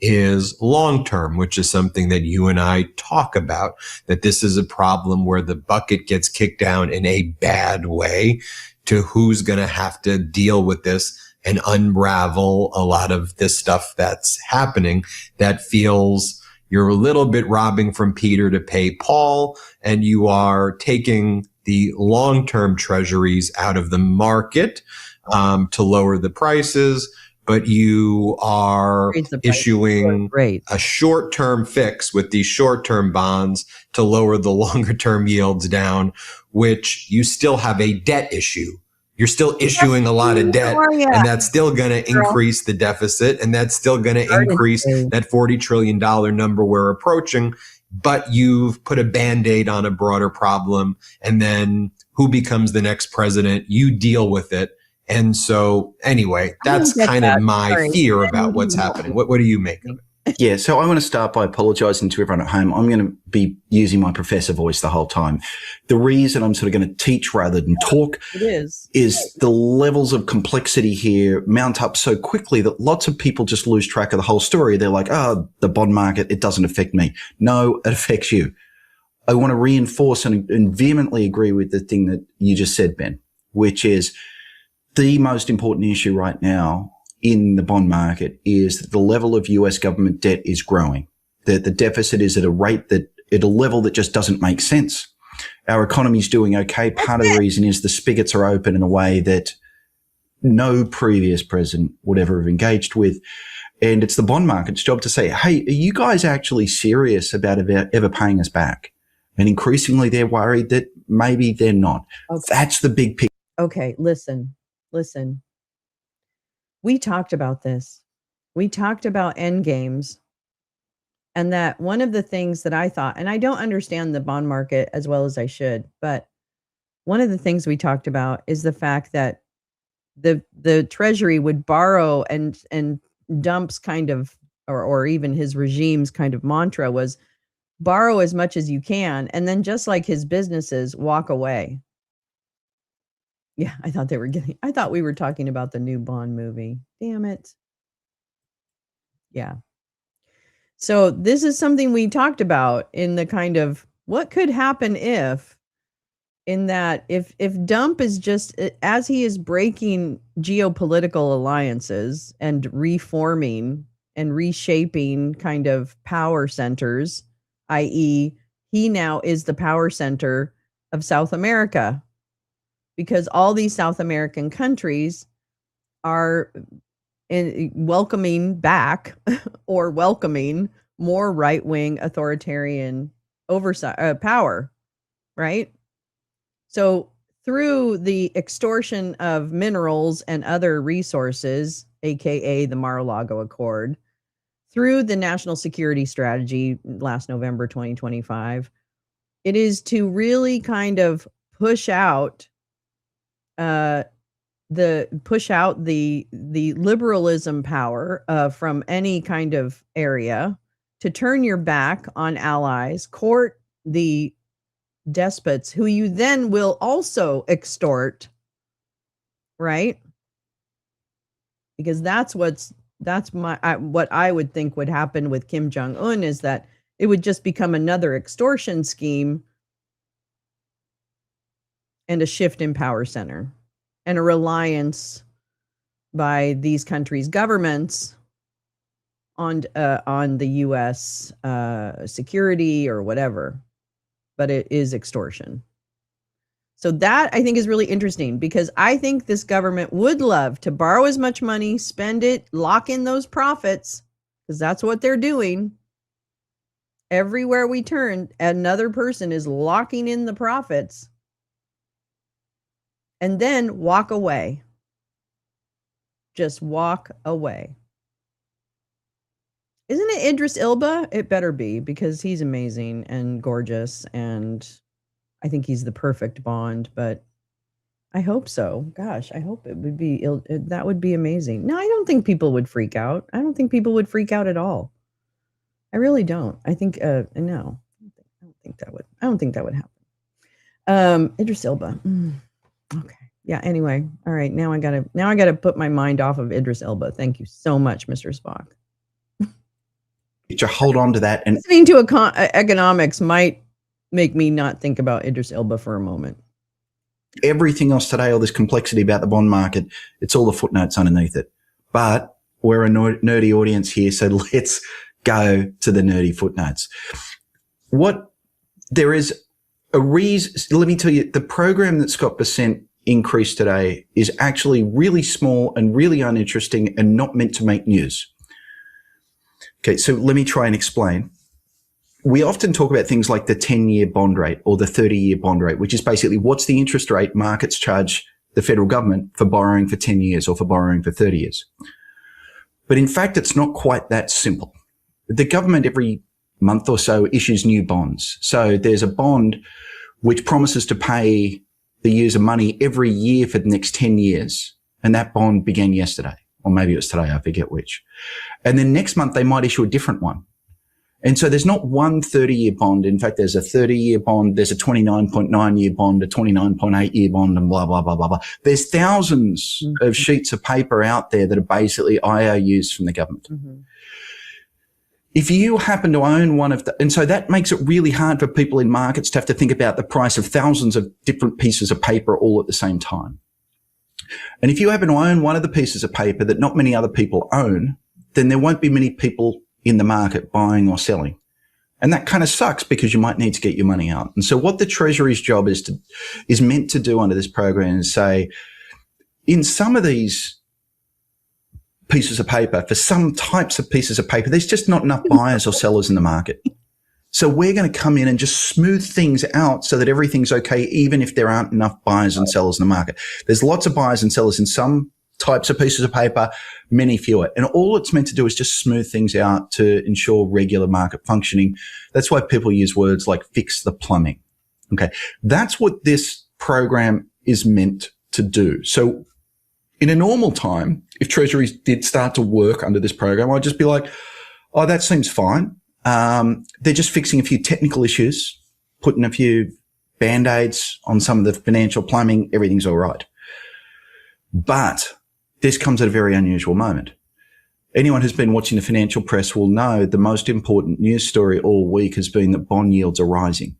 is long term, which is something that you and I talk about, that this is a problem where the bucket gets kicked down in a bad way to who's going to have to deal with this and unravel a lot of this stuff that's happening that feels you're a little bit robbing from Peter to pay Paul, and you are taking the long-term treasuries out of the market to lower the prices, but you are issuing a short-term fix with these short-term bonds to lower the longer-term yields down, which you still have a debt issue. You're still issuing a lot of debt, and that's still going to increase the deficit, and that's still going to increase that $40 trillion number we're approaching. But you've put a Band-Aid on a broader problem, and then who becomes the next president? You deal with it. And so anyway, that's kind of my fear about what's happening. What do you make of it? Yeah, so I want to start by apologizing to everyone at home. I'm going to be using my professor voice the whole time. The reason I'm sort of going to teach rather than talk is the levels of complexity here mount up so quickly that lots of people just lose track of the whole story. They're like, oh, the bond market, it doesn't affect me. No, it affects you. I want to reinforce and vehemently agree with the thing that you just said, Ben, which is the most important issue right now in the bond market is that the level of US government debt is growing, that the deficit is at a level that just doesn't make sense. Our economy is doing okay. Part of the reason is the spigots are open in a way that no previous president would ever have engaged with. And it's the bond market's job to say, hey, are you guys actually serious about ever paying us back? And increasingly they're worried that maybe they're not. Okay. That's the big picture. Okay, listen. We talked about this. We talked about end games, and that one of the things that I thought, and I don't understand the bond market as well as I should, but one of the things we talked about is the fact that the Treasury would borrow and Dump's kind of, or even his regime's kind of mantra was borrow as much as you can, and then just like his businesses, walk away. Yeah, I thought we were talking about the new Bond movie. Damn it. Yeah. So this is something we talked about in the kind of what could happen if Dump is just, as he is breaking geopolitical alliances and reforming and reshaping kind of power centers, i.e., he now is the power center of South America, because all these South American countries are welcoming back or welcoming more right-wing authoritarian oversight power, right? So through the extortion of minerals and other resources, aka the Mar-a-Lago Accord, through the National Security Strategy last November 2025, it is to really kind of push out the liberalism power from any kind of area, to turn your back on allies, court the despots who you then will also extort, right? Because what I would think would happen with Kim Jong-un is that it would just become another extortion scheme and a shift in power center and a reliance by these countries' governments on the U.S. Security or whatever. But it is extortion. So that, I think, is really interesting, because I think this government would love to borrow as much money, spend it, lock in those profits, because that's what they're doing. Everywhere we turn, another person is locking in the profits, and then walk away. Just walk away. Isn't it Idris Elba? It better be, because he's amazing and gorgeous, and I think he's the perfect Bond, but I hope so. Gosh, I hope it would be, that would be amazing. No, I don't think people would freak out. I don't think people would freak out at all. I really don't. I think, no, I don't think that would happen. Idris Elba. Okay. Yeah, anyway. All right. Now I gotta put my mind off of Idris Elba. Thank you so much, Mr. Spock. To hold on to that, and listening to economics might make me not think about Idris Elba for a moment. Everything else today, all this complexity about the bond market, it's all the footnotes underneath it. But we're a nerdy audience here, so let's go to the nerdy footnotes. There is a reason. Let me tell you, the program that Scott Bessent increased today is actually really small and really uninteresting and not meant to make news. Okay, so let me try and explain. We often talk about things like the 10-year bond rate or the 30-year bond rate, which is basically what's the interest rate markets charge the federal government for borrowing for 10 years or for borrowing for 30 years. But in fact, it's not quite that simple. The government every month or so issues new bonds. So there's a bond which promises to pay the user money every year for the next 10 years. And that bond began yesterday, or maybe it was today, I forget which. And then next month they might issue a different one. And so there's not one 30-year bond. In fact, there's a 30-year bond, there's a 29.9-year bond, a 29.8-year bond, and blah, blah, blah, blah, blah. There's thousands of sheets of paper out there that are basically IOUs from the government. Mm-hmm. If you happen to own one of the, and so that makes it really hard for people in markets to have to think about the price of thousands of different pieces of paper all at the same time. And if you happen to own one of the pieces of paper that not many other people own, then there won't be many people in the market buying or selling. And that kind of sucks because you might need to get your money out. And so what the Treasury's job is meant to do under this program is say, in some of these pieces of paper, for some types of pieces of paper, there's just not enough buyers or sellers in the market. So we're going to come in and just smooth things out so that everything's okay, even if there aren't enough buyers and sellers in the market. There's lots of buyers and sellers in some types of pieces of paper, many fewer. And all it's meant to do is just smooth things out to ensure regular market functioning. That's why people use words like fix the plumbing. Okay. That's what this program is meant to do. So in a normal time, if Treasury did start to work under this program, I'd just be like, oh, that seems fine. They're just fixing a few technical issues, putting a few band-aids on some of the financial plumbing. Everything's all right. But this comes at a very unusual moment. Anyone who's been watching the financial press will know the most important news story all week has been that bond yields are rising.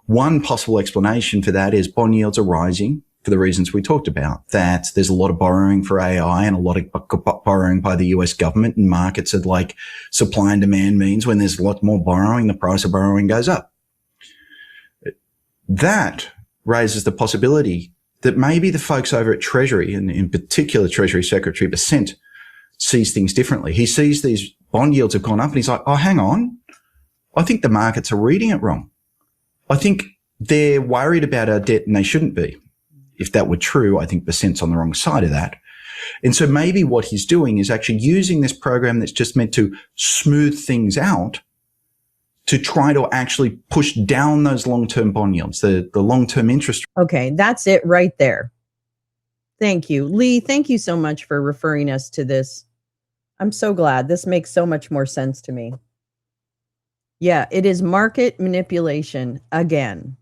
One possible explanation for that is bond yields are rising for the reasons we talked about, that there's a lot of borrowing for AI and a lot of borrowing by the US government, and markets are like supply and demand means when there's a lot more borrowing, the price of borrowing goes up. That raises the possibility that maybe the folks over at Treasury, and in particular Treasury Secretary Bessent, sees things differently. He sees these bond yields have gone up and he's like, oh, hang on. I think the markets are reading it wrong. I think they're worried about our debt and they shouldn't be. If that were true, I think Bessent's on the wrong side of that. And so maybe what he's doing is actually using this program that's just meant to smooth things out to try to actually push down those long-term bond yields, the long-term interest. Okay, that's it right there. Thank you. Lee, thank you so much for referring us to this. I'm so glad. This makes so much more sense to me. Yeah, it is market manipulation again.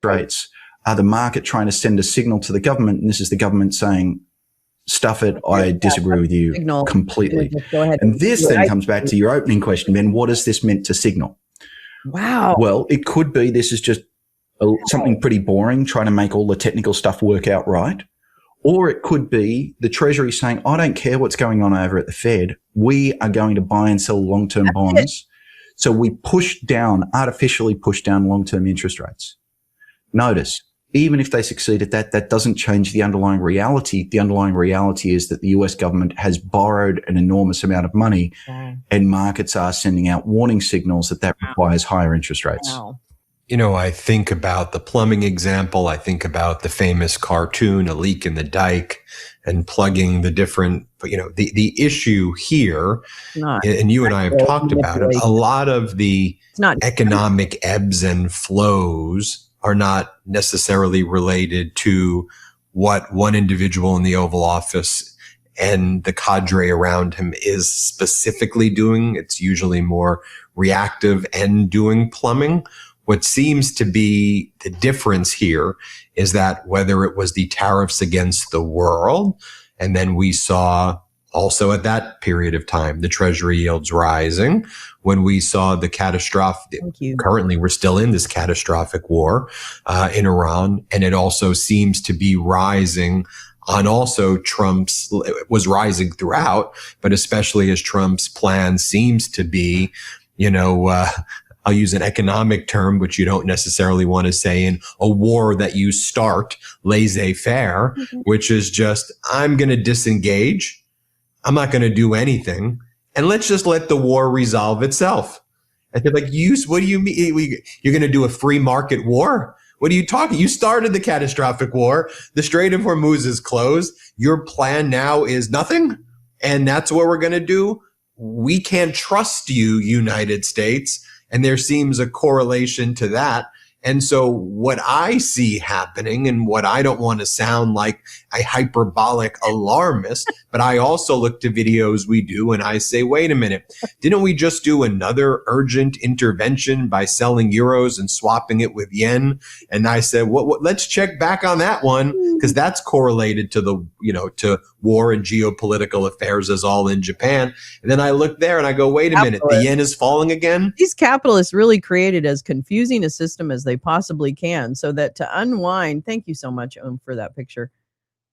Rates are the market trying to send a signal to the government, and this is the government saying, stuff it, I disagree with you completely. Go ahead. And this then comes back to your opening question, Ben. What is this meant to signal? Wow. Well, it could be this is just something pretty boring, trying to make all the technical stuff work out right. Or it could be the Treasury saying, I don't care what's going on over at the Fed. We are going to buy and sell long-term bonds. So we artificially push down long-term interest rates. Notice, even if they succeed at that, that doesn't change the underlying reality. The underlying reality is that the US government has borrowed an enormous amount of money, and markets are sending out warning signals that requires higher interest rates. Wow. You know, I think about the plumbing example. I think about the famous cartoon, A Leak in the Dike, and plugging the different, the issue here, and you and I have talked about it, a lot of the economic ebbs and flows are not necessarily related to what one individual in the Oval Office and the cadre around him is specifically doing. It's usually more reactive and doing plumbing. What seems to be the difference here is that whether it was the tariffs against the world, and then we saw also at that period of time, the Treasury yields rising, when we saw the catastrophic, currently we're still in this catastrophic war in Iran, and it also seems to be rising on also Trump's, it was rising throughout, but especially as Trump's plan seems to be, I'll use an economic term, which you don't necessarily want to say in a war that you start, laissez-faire, which is just, I'm going to disengage. I'm not going to do anything. And let's just let the war resolve itself. And they're like, what do you mean? You're going to do a free market war? What are you talking? You started the catastrophic war. The Strait of Hormuz is closed. Your plan now is nothing. And that's what we're going to do. We can't trust you, United States. And there seems a correlation to that. And so what I see happening, and what I don't want to sound like a hyperbolic alarmist, but I also look to videos we do and I say, wait a minute, didn't we just do another urgent intervention by selling euros and swapping it with yen? And I said, let's check back on that one, because that's correlated to to war and geopolitical affairs as all in Japan. And then I look there and I go, wait a minute, the yen is falling again? These capitalists really created as confusing a system as they possibly can, so that to unwind, thank you so much, for that picture,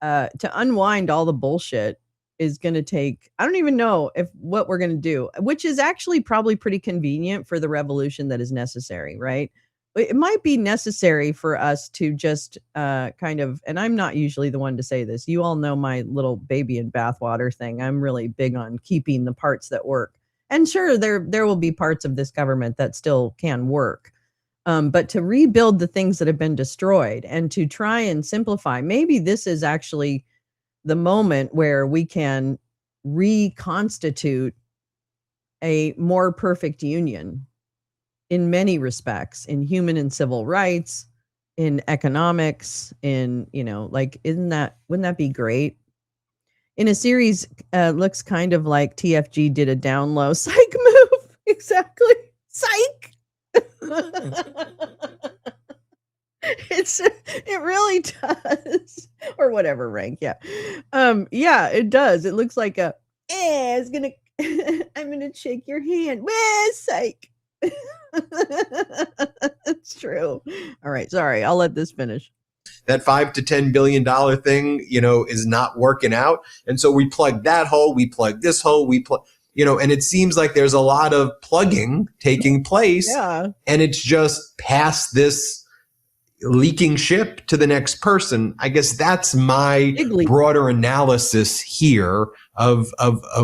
to unwind all the bullshit is going to take, I don't even know what we're going to do, which is actually probably pretty convenient for the revolution that is necessary, right? It might be necessary for us to just kind of, and I'm not usually the one to say this. You all know my little baby in bathwater thing. I'm really big on keeping the parts that work. And sure, there will be parts of this government that still can work. But to rebuild the things that have been destroyed and to try and simplify, maybe this is actually the moment where we can reconstitute a more perfect union in many respects, in human and civil rights, in economics, in, wouldn't that be great? In a series, looks kind of like TFG did a down low psych move. Exactly. Psych. It really does. Or whatever rank. Yeah. Yeah, it does. It looks like I'm gonna shake your hand. Psych. It's true. All right. Sorry. I'll let this finish. That $5 to $10 billion thing, is not working out. And so we plug that hole, we plug this hole, we plug, and it seems like there's a lot of plugging taking place. Yeah. And it's just past this leaking ship to the next person. I guess that's my broader analysis here of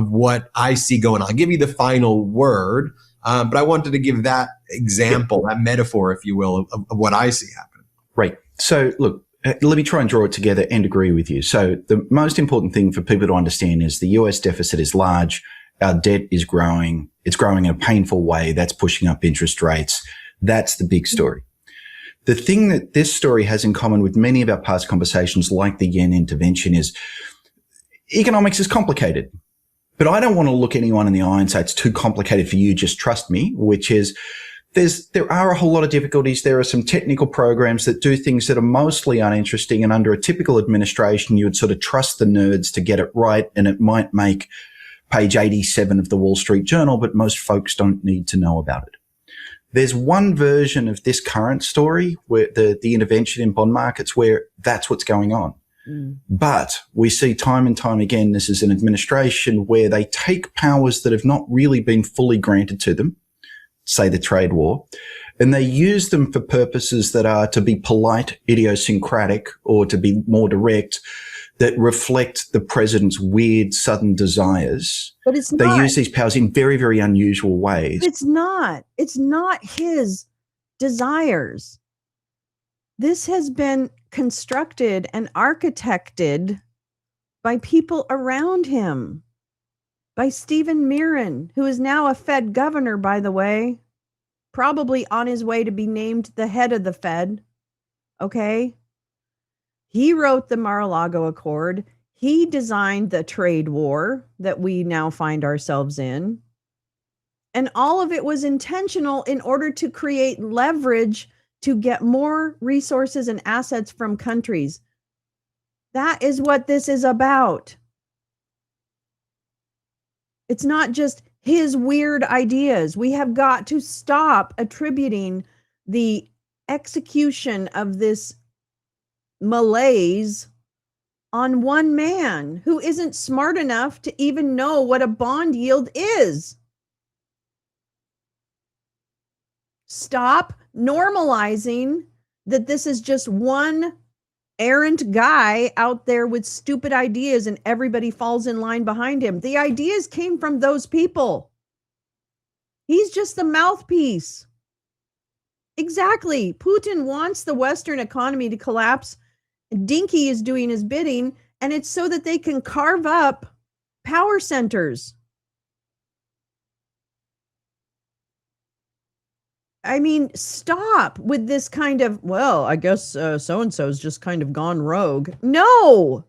what I see going on. I'll give you the final word, but I wanted to give that example, that metaphor, if you will, of what I see happening. Right. So look, let me try and draw it together and agree with you. So the most important thing for people to understand is the US deficit is large. Our debt is growing. It's growing in a painful way. That's pushing up interest rates. That's the big story. The thing that this story has in common with many of our past conversations, like the yen intervention, is economics is complicated. But I don't want to look anyone in the eye and say it's too complicated for you, just trust me, which is there are a whole lot of difficulties. There are some technical programs that do things that are mostly uninteresting, and under a typical administration, you would sort of trust the nerds to get it right, and it might make page 87 of the Wall Street Journal, but most folks don't need to know about it. There's one version of this current story, where the intervention in bond markets, where that's what's going on. But we see time and time again, this is an administration where they take powers that have not really been fully granted to them, say the trade war, and they use them for purposes that are to be polite, idiosyncratic, or to be more direct, that reflect the president's weird, sudden desires. But it's not. They use these powers in very, very unusual ways. It's not. It's not his desires. This has been constructed and architected by people around him. By Stephen Mirren, who is now a Fed governor, by the way, probably on his way to be named the head of the Fed. Okay? He wrote the Mar-a-Lago Accord. He designed the trade war that we now find ourselves in. And all of it was intentional in order to create leverage to get more resources and assets from countries. That is what this is about. It's not just his weird ideas. We have got to stop attributing the execution of this malaise on one man who isn't smart enough to even know what a bond yield is. Stop normalizing that this is just one errant guy out there with stupid ideas and everybody falls in line behind him. The ideas came from those people. He's just the mouthpiece. Exactly. Putin wants the Western economy to collapse. Dinky is doing his bidding, and it's so that they can carve up power centers. I mean, stop with this kind of, well, I guess so-and-so's just kind of gone rogue. No,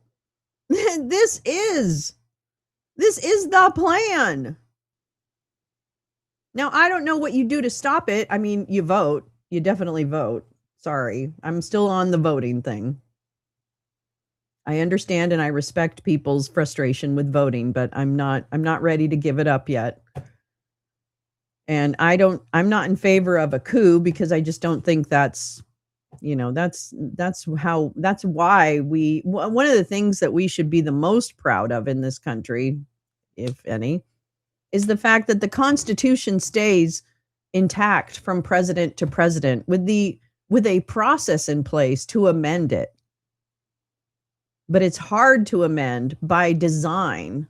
this is the plan. Now, I don't know what you do to stop it. I mean, you vote. You definitely vote. Sorry, I'm still on the voting thing. I understand and I respect people's frustration with voting, but I'm not ready to give it up yet. And I'm not in favor of a coup because I just don't think that's why one of the things that we should be the most proud of in this country, if any, is the fact that the Constitution stays intact from president to president with a process in place to amend it. But it's hard to amend by design,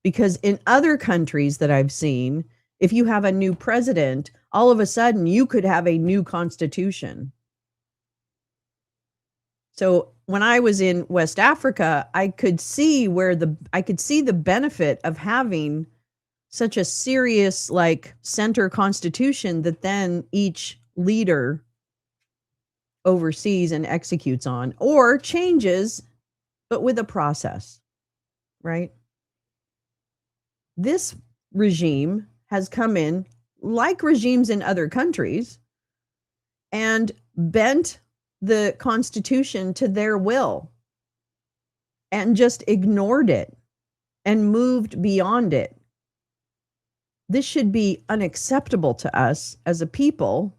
because in other countries that I've seen, if you have a new president, all of a sudden you could have a new constitution. So when I was in West Africa, I could see the benefit of having such a serious, like, center constitution that then each leader oversees and executes on, or changes, but with a process, right? This regime has come in, like regimes in other countries, and bent the Constitution to their will and just ignored it and moved beyond it. this should be unacceptable to us as a people.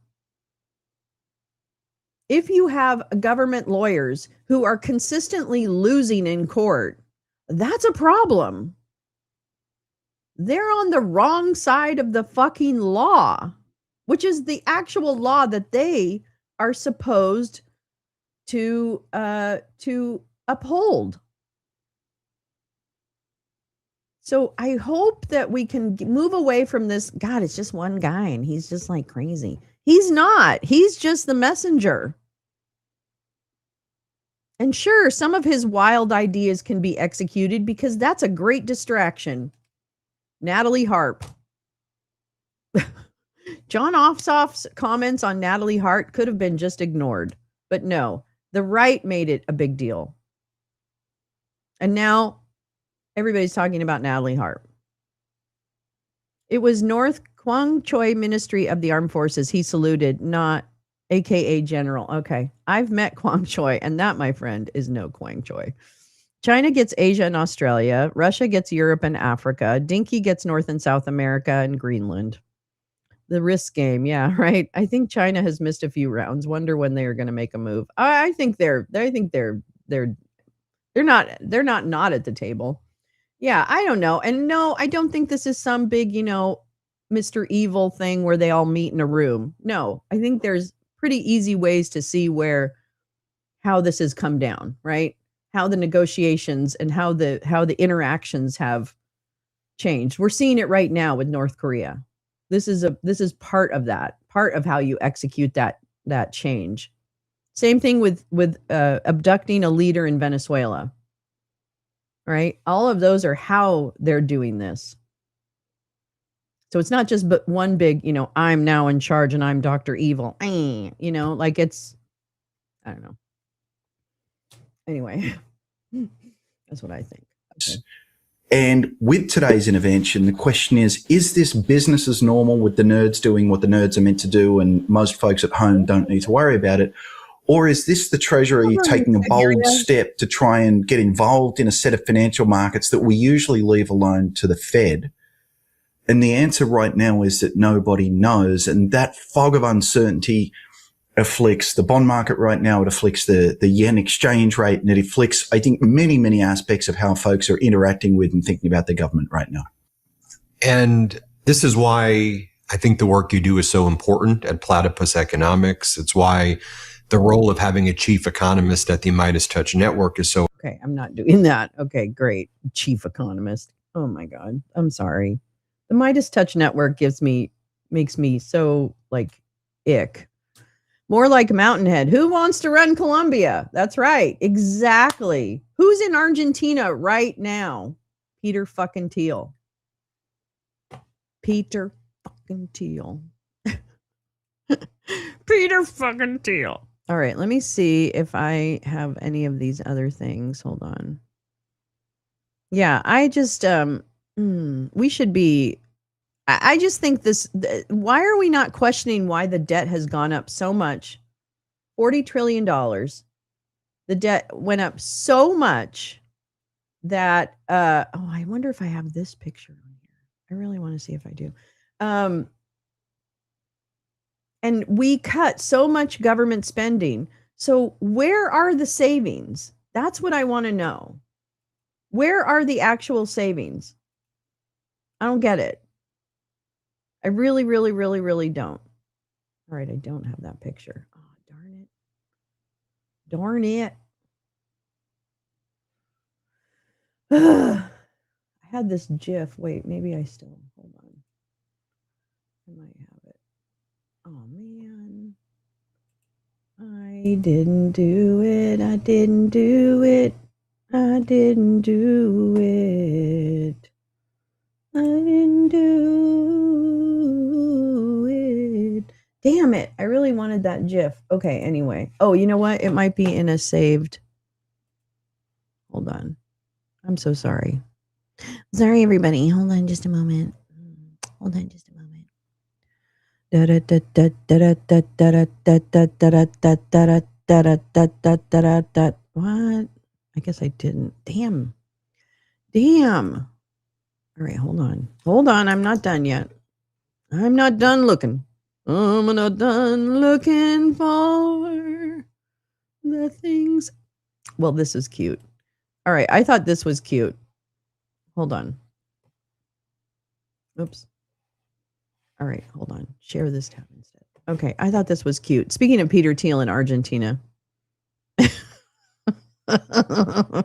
If you have government lawyers who are consistently losing in court, that's a problem. They're on the wrong side of the fucking law, which is the actual law that they are supposed to uphold. So I hope that we can move away from this. God, it's just one guy and he's just like crazy. He's not. He's just the messenger. And sure, some of his wild ideas can be executed because that's a great distraction. Natalie Harp. John Ossoff's comments on Natalie Hart could have been just ignored. But no, the right made it a big deal. And now everybody's talking about Natalie Hart. It was North Kwang Choi Ministry of the Armed Forces. He saluted, not AKA General. Okay. I've met Kwang Choi, and that, my friend, is no Kwang Choi. China gets Asia and Australia. Russia gets Europe and Africa. Dinky gets North and South America and Greenland. The risk game. Yeah, right. I think China has missed a few rounds. Wonder when they are going to make a move. I think they're not at the table. Yeah, I don't know. And no, I don't think this is some big, Mr. Evil thing where they all meet in a room. No, I think there's pretty easy ways to see how this has come down, right? How the negotiations and how the interactions have changed. We're seeing it right now with North Korea. This is part of how you execute that change. Same thing with abducting a leader in Venezuela. Right? All of those are how they're doing this. So it's not just but one big, I'm now in charge and I'm Dr. Evil. Like it's, I don't know. Anyway, that's what I think. Okay. And with today's intervention, the question is this business as normal with the nerds doing what the nerds are meant to do and most folks at home don't need to worry about it? Or is this the Treasury taking a bold step to try and get involved in a set of financial markets that we usually leave alone to the Fed? And the answer right now is that nobody knows. And that fog of uncertainty afflicts the bond market right now. It afflicts the yen exchange rate, and it afflicts, I think, many, many aspects of how folks are interacting with and thinking about the government right now. And this is why I think the work you do is so important at Platypus Economics. It's why the role of having a chief economist at the Midas Touch Network is so. Okay, I'm not doing that. Okay, great. Chief economist. Oh my God. I'm sorry. The Midas Touch Network makes me so like ick. More like Mountainhead. Who wants to run Colombia? That's right. Exactly. Who's in Argentina right now? Peter fucking Thiel. Peter fucking Thiel. Peter fucking Thiel. All right, let me see if I have any of these other things. Hold on. Yeah, I just, we should be, I just think why are we not questioning why the debt has gone up so much? $40 trillion. The debt went up so much that, I wonder if I have this picture on here. I really want to see if I do. And we cut so much government spending. So where are the savings? That's what I want to know. Where are the actual savings? I don't get it. I really, really, really, really don't. All right, I don't have that picture. Oh, darn it. Darn it. I had this GIF. Wait, maybe I still, hold on. I might have it. Oh, man. I didn't do it. I didn't do it. I didn't do it. I didn't do it. Damn it. I really wanted that GIF. Okay, anyway. Oh, you know what? It might be in a saved. Hold on. I'm so sorry. Sorry, everybody. Hold on just a moment. Hold on just a moment. What? I guess I didn't. Damn. All right, hold on. I'm not done yet. I'm not done looking. I'm not done looking for the things. Well, this is cute. All right, I thought this was cute. Hold on. Oops. All right, hold on. Share this tab instead. Okay, I thought this was cute. Speaking of Peter Thiel in Argentina.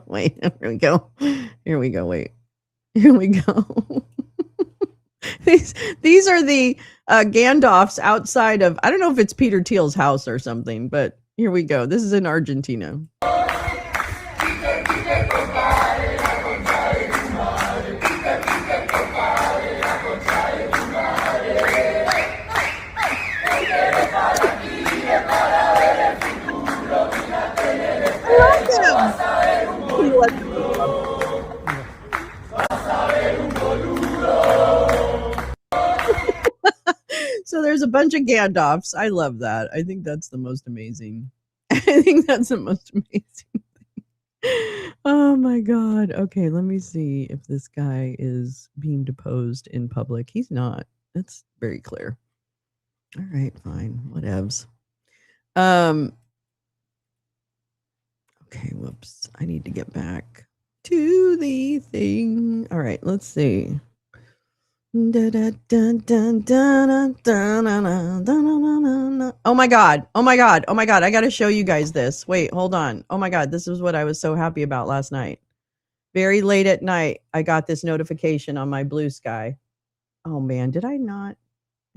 Wait, here we go. Here we go. Wait. Here we go. These are the Gandalfs outside of, I don't know if it's Peter Thiel's house or something, but here we go. This is in Argentina. So there's a bunch of Gandalfs. I love that. I think that's the most amazing. I think that's the most amazing thing. Oh my God. Okay, let me see if this guy is being deposed in public. He's not. That's very clear. All right, fine. Whatevs. Okay, whoops. I need to get back to the thing. All right, let's see. Oh my God. Oh my God. Oh my God. I got to show you guys this. Wait, hold on. Oh my God. This is what I was so happy about last night. Very late at night, I got this notification on my Blue Sky. Oh man, did I not?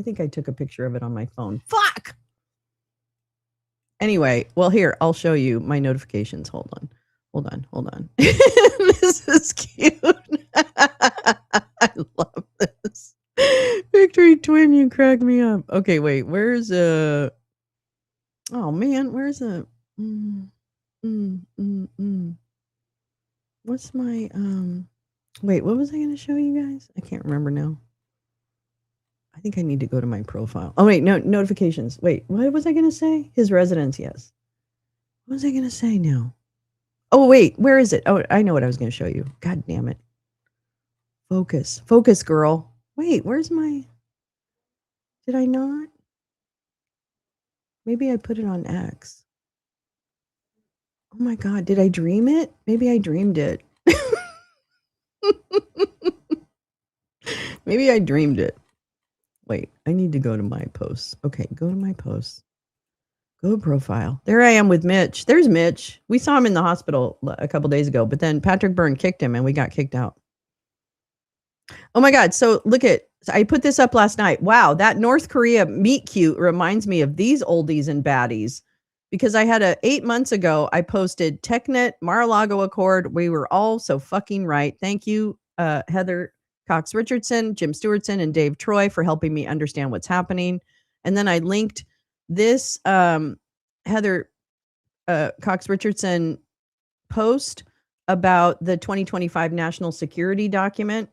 I think I took a picture of it on my phone. Fuck! Anyway, well, here, I'll show you my notifications. Hold on. Hold on. Hold on. This is cute. I love this. Victory Twin, you crack me up. Okay, wait, where's oh man, where's what's my wait, what was I gonna show you guys? I can't remember now. I think I need to go to my profile. Oh wait, no, notifications. Wait, what was I gonna say? His residence, yes. What was I gonna say now? Oh wait, where is it? Oh, I know what I was gonna show you. God damn it. Focus. Focus, girl. Wait, where's my... Did I not? Maybe I put it on X. Oh my God, did I dream it? Maybe I dreamed it. Maybe I dreamed it. Wait, I need to go to my posts. Okay, go to my posts. Go to profile. There I am with Mitch. There's Mitch. We saw him in the hospital a couple days ago, but then Patrick Byrne kicked him and we got kicked out. Oh my God. So look at, I put this up last night. Wow. That North Korea meet cute reminds me of these oldies and baddies because I had 8 months ago, I posted TechNet Mar-a-Lago Accord. We were all so fucking right. Thank you, Heather Cox Richardson, Jim Stewartson, and Dave Troy for helping me understand what's happening. And then I linked this Heather Cox Richardson post about the 2025 national security document.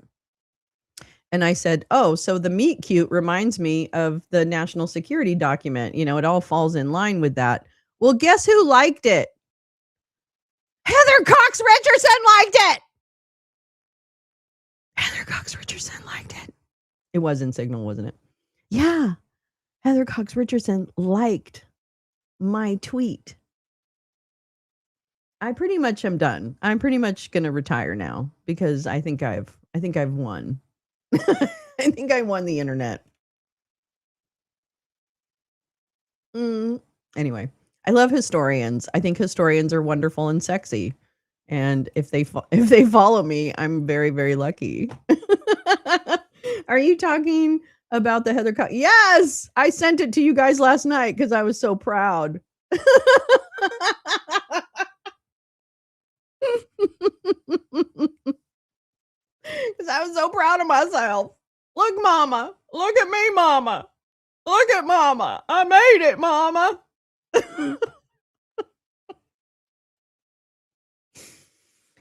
And I said, oh, so the meet cute reminds me of the national security document. You know, it all falls in line with that. Well, guess who liked it? Heather Cox Richardson liked it. Heather Cox Richardson liked it. It was in Signal, wasn't it? Yeah. Heather Cox Richardson liked my tweet. I pretty much am done. I'm pretty much going to retire now because I think I've won. I think I won the internet. Anyway, I love historians. I think historians are wonderful and sexy. And if they follow me, I'm very, very lucky. Are you talking about the Heather Cox? Yes, I sent it to you guys last night because I was so proud. Because I was so proud of myself. Look, Mama. Look at me, Mama. Look at Mama. I made it, Mama.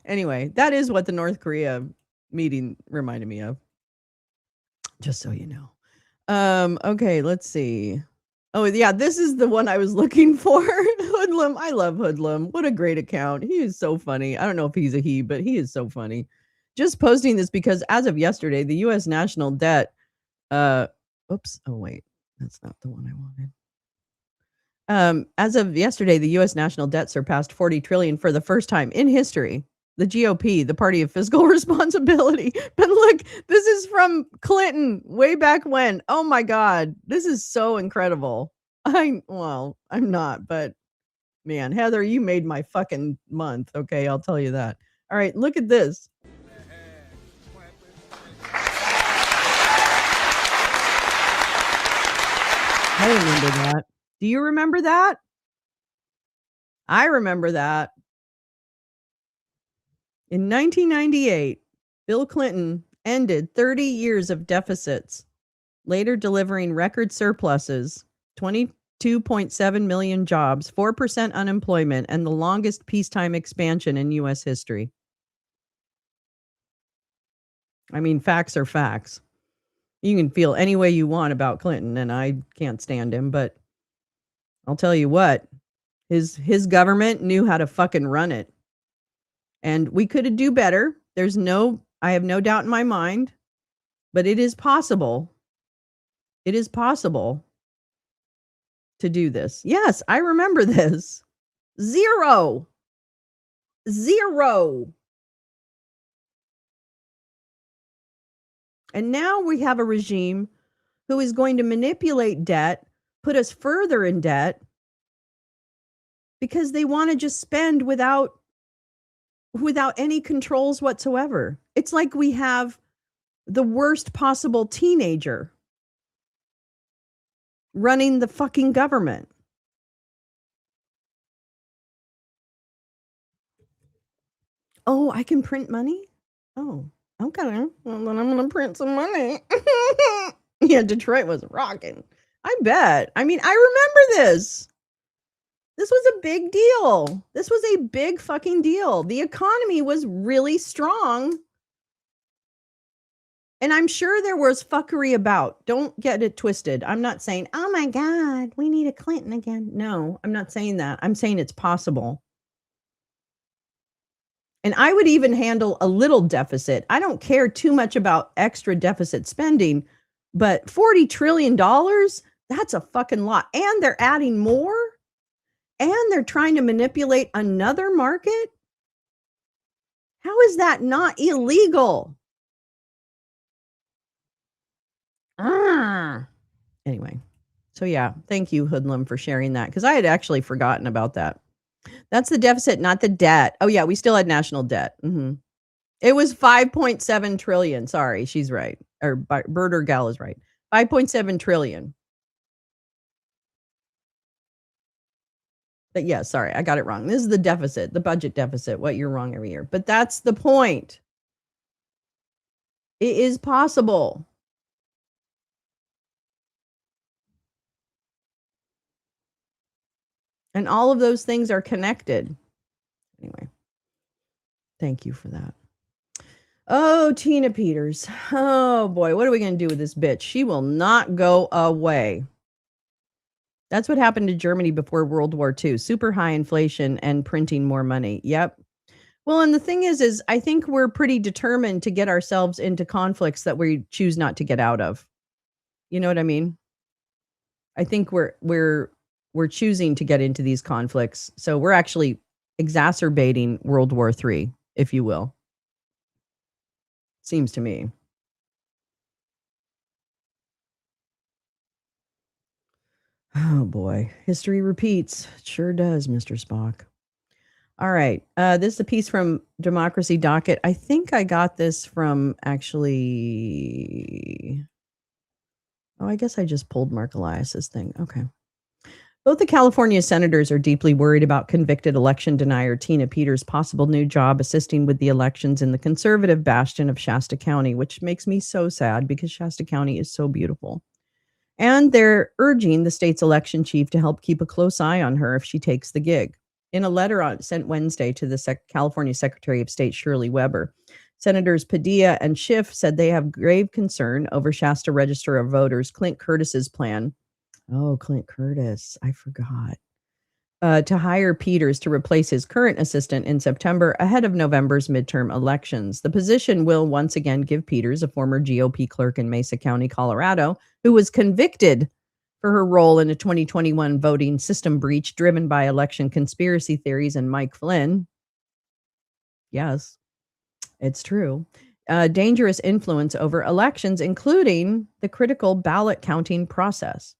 Anyway, that is what the North Korea meeting reminded me of. Just so you know. Okay, let's see. Oh, yeah, this is the one I was looking for. Hoodlum. I love Hoodlum. What a great account. He is so funny. I don't know if he's a he, but he is so funny. Just posting this because as of yesterday, the U.S. national debt, Oops. Oh, wait. That's not the one I wanted. As of yesterday, the U.S. national debt surpassed $40 trillion for the first time in history. The GOP, the party of fiscal responsibility. But look, this is from Clinton way back when. Oh my God. This is so incredible. I'm not, but man, Heather, you made my fucking month. Okay, I'll tell you that. All right, look at this. I remember that. Do you remember that? I remember that. In 1998, Bill Clinton ended 30 years of deficits, later delivering record surpluses, 22.7 million jobs, 4% unemployment, and the longest peacetime expansion in U.S. history. I mean, facts are facts. You can feel any way you want about Clinton, and I can't stand him, but I'll tell you what, his government knew how to fucking run it. And we could do better. I have no doubt in my mind, but it is possible. It is possible to do this. Yes, I remember this. Zero. And now we have a regime who is going to manipulate debt, put us further in debt, because they want to just spend without any controls whatsoever. It's like we have the worst possible teenager running the fucking government. Oh, I can print money? Oh, okay. Well, then I'm going to print some money. Yeah, Detroit was rocking. I bet. I mean, I remember this. This was a big deal. This was a big fucking deal. The economy was really strong. And I'm sure there was fuckery about. Don't get it twisted. I'm not saying, oh my God, we need a Clinton again. No, I'm not saying that. I'm saying it's possible. And I would even handle a little deficit. I don't care too much about extra deficit spending, but $40 trillion, that's a fucking lot. And they're adding more. And they're trying to manipulate another market. How is that not illegal? Anyway, so yeah, thank you, Hoodlum, for sharing that, because I had actually forgotten about that. That's the deficit, not the debt. Oh yeah, we still had national debt. It was 5.7 trillion. Sorry, she's right. Or Bird or Gal is right. 5.7 trillion. But yeah, sorry, I got it wrong. This is the deficit, the budget deficit, what you're wrong every year. But that's the point. It is possible. And all of those things are connected. Anyway, thank you for that. Oh, Tina Peters. Oh boy, what are we going to do with this bitch? She will not go away. That's what happened to Germany before World War II. Super high inflation and printing more money. Yep. Well, and the thing is I think we're pretty determined to get ourselves into conflicts that we choose not to get out of. You know what I mean? I think we're choosing to get into these conflicts. So we're actually exacerbating World War III, if you will. Seems to me. Oh boy, history repeats. It sure does, Mr. Spock. All right, this is a piece from Democracy Docket. I think I got this from actually. Oh, I guess I just pulled Mark Elias's thing. Okay. Both the California senators are deeply worried about convicted election denier Tina Peters' possible new job assisting with the elections in the conservative bastion of Shasta County, which makes me so sad because Shasta County is so beautiful. And they're urging the state's election chief to help keep a close eye on her if she takes the gig. In a letter sent Wednesday to the California Secretary of State Shirley Weber, Senators Padilla and Schiff said they have grave concern over Shasta Register of Voters Clint Curtis's plan. Oh, Clint Curtis. I forgot. to hire Peters to replace his current assistant in September ahead of November's midterm elections. The position will once again give Peters, a former GOP clerk in Mesa County, Colorado, who was convicted for her role in a 2021 voting system breach driven by election conspiracy theories and Mike Flynn. Yes, it's true. Dangerous influence over elections, including the critical ballot counting process.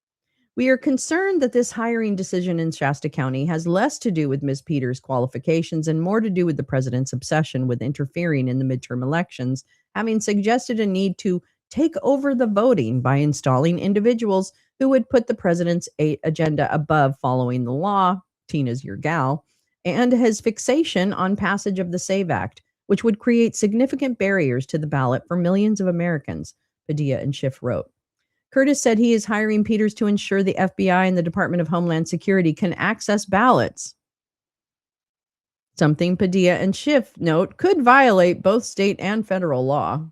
We are concerned that this hiring decision in Shasta County has less to do with Ms. Peters' qualifications and more to do with the president's obsession with interfering in the midterm elections, having suggested a need to take over the voting by installing individuals who would put the president's agenda above following the law, Tina's your gal, and his fixation on passage of the SAVE Act, which would create significant barriers to the ballot for millions of Americans, Padilla and Schiff wrote. Curtis said he is hiring Peters to ensure the FBI and the Department of Homeland Security can access ballots. Something Padilla and Schiff note could violate both state and federal law.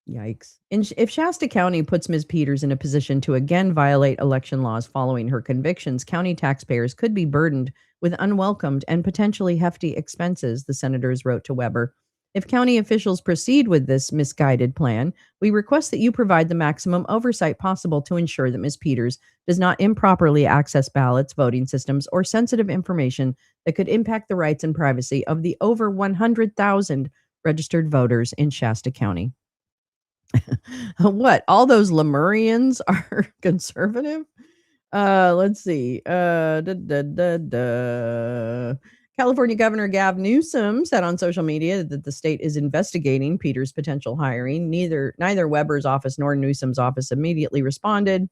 Yikes. If Shasta County puts Ms. Peters in a position to again violate election laws following her convictions, county taxpayers could be burdened with unwelcomed and potentially hefty expenses, the senators wrote to Weber. If county officials proceed with this misguided plan, we request that you provide the maximum oversight possible to ensure that Ms. Peters does not improperly access ballots, voting systems, or sensitive information that could impact the rights and privacy of the over 100,000 registered voters in Shasta County. What? All those Lemurians are conservative? Let's see. California Governor Gavin Newsom said on social media that the state is investigating Peters' potential hiring. Neither Weber's office nor Newsom's office immediately responded.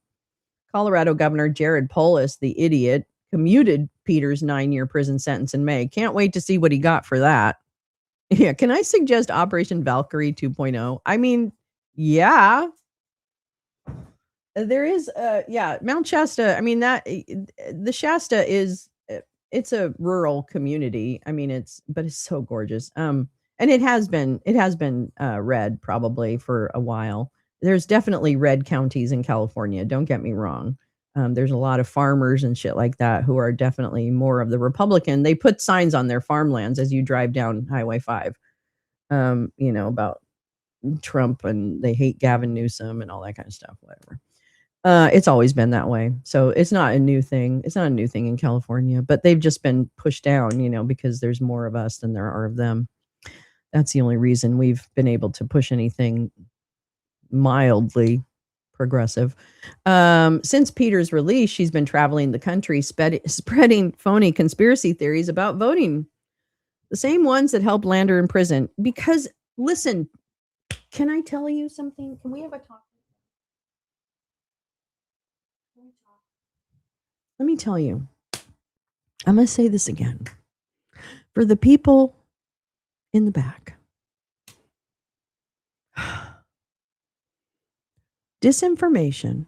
Colorado Governor Jared Polis, the idiot, commuted Peters' 9-year prison sentence in May. Can't wait to see what he got for that. Yeah, can I suggest Operation Valkyrie 2.0? I mean, yeah. There is Mount Shasta. I mean, that the Shasta is it's a rural community. I mean, it's so gorgeous. And it has been red probably for a while. There's definitely red counties in California. Don't get me wrong. There's a lot of farmers and shit like that who are definitely more of the Republican. They put signs on their farmlands as you drive down Highway 5, about Trump, and they hate Gavin Newsom and all that kind of stuff, whatever. It's always been that way. So it's not a new thing. It's not a new thing in California, but they've just been pushed down, because there's more of us than there are of them. That's the only reason we've been able to push anything mildly progressive. Since Peter's release, she's been traveling the country, spreading phony conspiracy theories about voting. The same ones that helped land her in prison. Because, listen, can I tell you something? Can we have a talk? Let me tell you, I'm going to say this again. For the people in the back, disinformation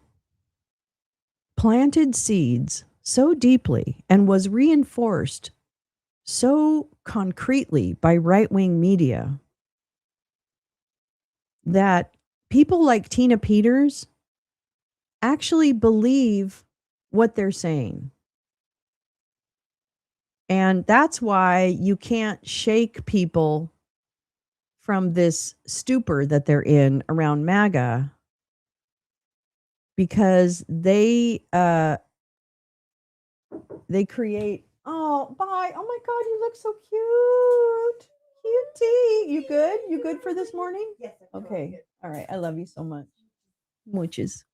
planted seeds so deeply and was reinforced so concretely by right-wing media that people like Tina Peters actually believe what they're saying. And that's why you can't shake people from this stupor that they're in around MAGA, because they create, oh, bye. Oh my God, you look so cute. Cutie. You good? You good for this morning? Yes. Okay. All right. I love you so much. Muchas.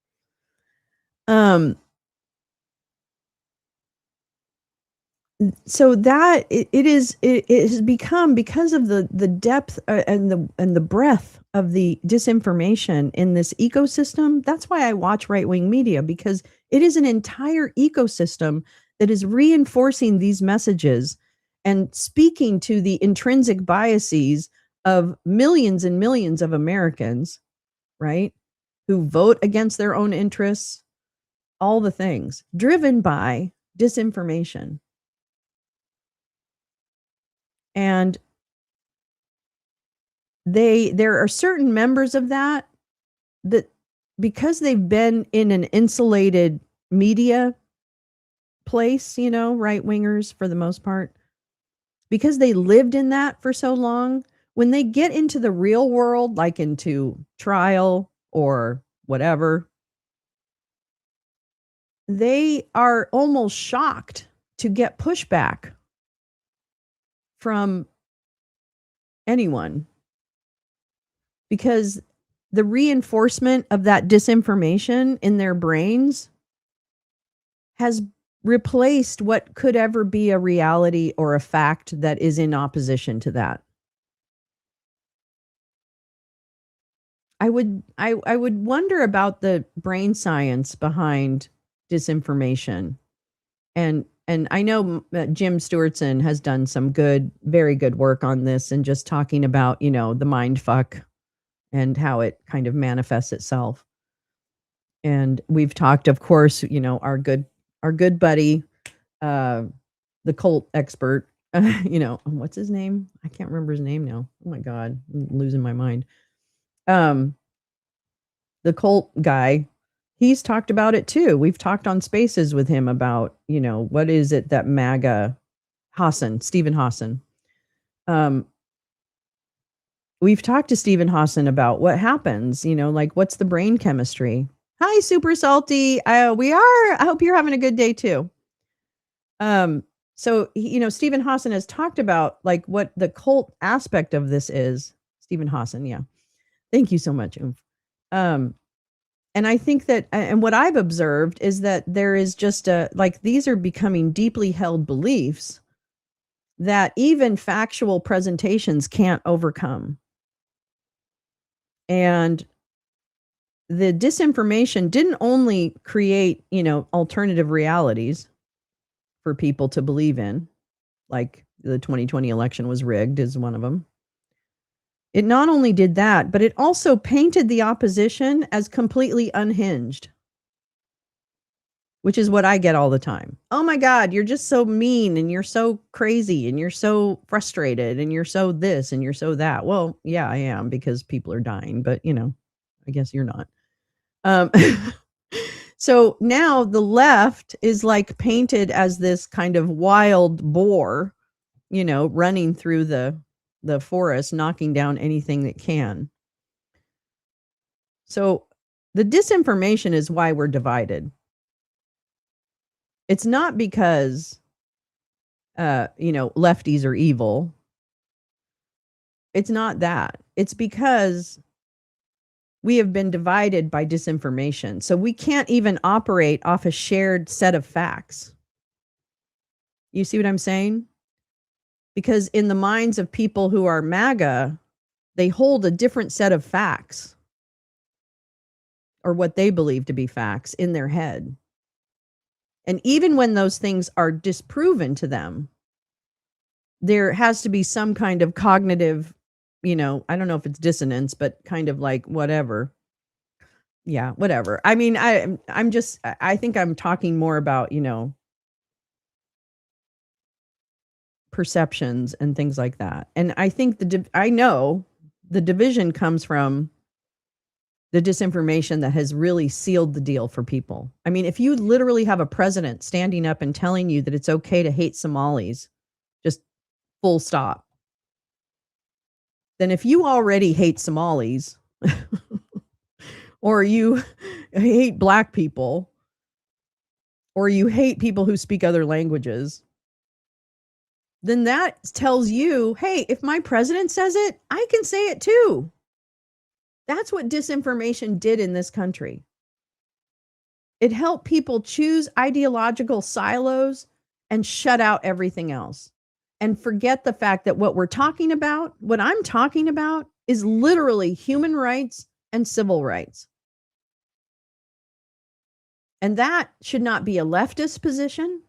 So that it has become, because of the depth and the breadth of the disinformation in this ecosystem. That's why I watch right-wing media, because it is an entire ecosystem that is reinforcing these messages and speaking to the intrinsic biases of millions and millions of Americans, right? Who vote against their own interests, all the things driven by disinformation. And there are certain members of that because they've been in an insulated media place, right wingers for the most part, because they lived in that for so long. When they get into the real world, like into trial or whatever, they are almost shocked to get pushback from anyone, because the reinforcement of that disinformation in their brains has replaced what could ever be a reality or a fact that is in opposition to that. I would wonder about the brain science behind disinformation. And I know Jim Stewartson has done some very good work on this, and just talking about, the mind fuck and how it kind of manifests itself. And we've talked, of course, our good buddy, the cult expert, what's his name? I can't remember his name now. Oh my God, I'm losing my mind. The cult guy, he's talked about it too. We've talked on Spaces with him about, what is it that MAGA Stephen Hassan. We've talked to Stephen Hassan about what happens, like what's the brain chemistry. Hi, Super Salty. I hope you're having a good day too. So, Stephen Hassan has talked about like what the cult aspect of this is. Stephen Hassan, yeah. Thank you so much. And I think that, and what I've observed is that there is just these are becoming deeply held beliefs that even factual presentations can't overcome. And the disinformation didn't only create, alternative realities for people to believe in, like the 2020 election was rigged is one of them. It not only did that, but it also painted the opposition as completely unhinged, which is what I get all the time. Oh my God, you're just so mean and you're so crazy and you're so frustrated and you're so this and you're so that. Well, yeah, I am, because people are dying, but I guess you're not. So now the left is like painted as this kind of wild boar, running through the forest, knocking down anything that can. So the disinformation is why we're divided. It's not because, lefties are evil. It's not that. It's because we have been divided by disinformation. So we can't even operate off a shared set of facts. You see what I'm saying? Because in the minds of people who are MAGA, they hold a different set of facts, or what they believe to be facts, in their head. And even when those things are disproven to them, there has to be some kind of cognitive, I don't know if it's dissonance, but kind of like whatever. Yeah, whatever. I mean, I think I'm talking more about, perceptions and things like that. And I think I know the division comes from the disinformation that has really sealed the deal for people. I mean, if you literally have a president standing up and telling you that it's okay to hate Somalis, just full stop, then if you already hate Somalis or you hate Black people, or you hate people who speak other languages, then that tells you, hey, if my president says it, I can say it too. That's what disinformation did in this country. It helped people choose ideological silos and shut out everything else, and forget the fact that what I'm talking about is literally human rights and civil rights. And that should not be a leftist position.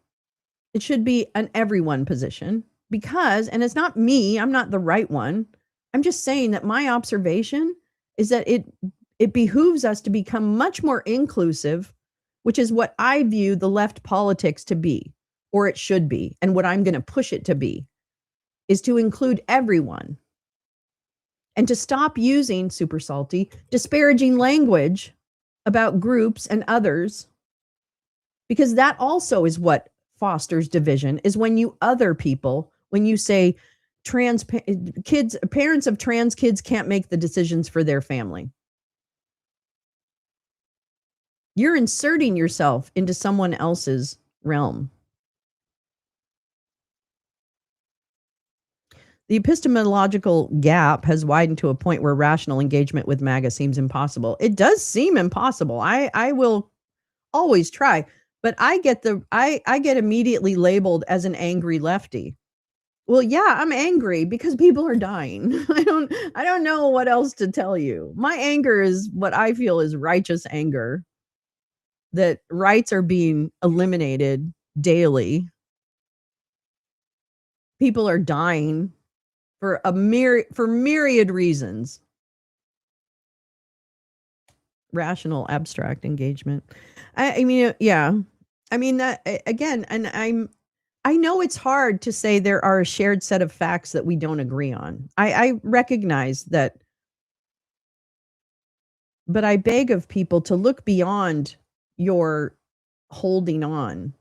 It should be an everyone position, because, and it's not me, I'm not the right one. I'm just saying that my observation is that it behooves us to become much more inclusive, which is what I view the left politics to be, or it should be. And what I'm going to push it to be is to include everyone, and to stop using, Super Salty, disparaging language about groups and others, because that also is what fosters division is when you other people, when you say parents of trans kids can't make the decisions for their family. You're inserting yourself into someone else's realm. The epistemological gap has widened to a point where rational engagement with MAGA seems impossible. It does seem impossible. I will always try, but I get immediately labeled as an angry lefty. Well, yeah, I'm angry because people are dying. I don't know what else to tell you. My anger is what I feel is righteous anger, that rights are being eliminated daily. People are dying for myriad reasons. Rational abstract engagement. I mean, yeah. I mean that again, and I know it's hard to say there are a shared set of facts that we don't agree on. I recognize that, but I beg of people to look beyond your holding on.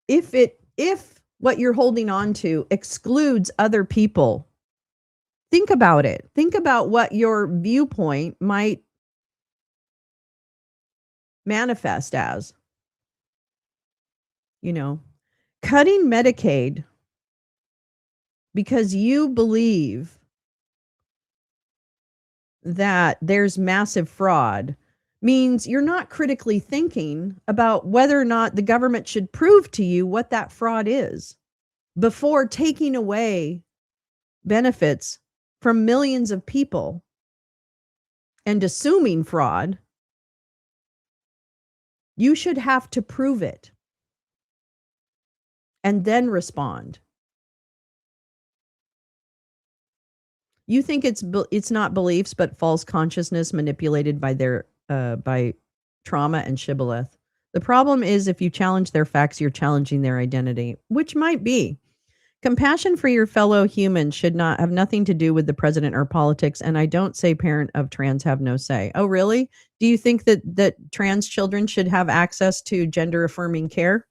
If what you're holding on to excludes other people, think about it. Think about what your viewpoint might manifest as. You know, cutting Medicaid because you believe that there's massive fraud means you're not critically thinking about whether or not the government should prove to you what that fraud is before taking away benefits from millions of people and assuming fraud. You should have to prove it and then respond. You think it's not beliefs, but false consciousness manipulated by by trauma and shibboleth. The problem is if you challenge their facts, you're challenging their identity, which might be. Compassion for your fellow humans should not have nothing to do with the president or politics. And I don't say parent of trans have no say. Oh, really? Do you think that trans children should have access to gender affirming care?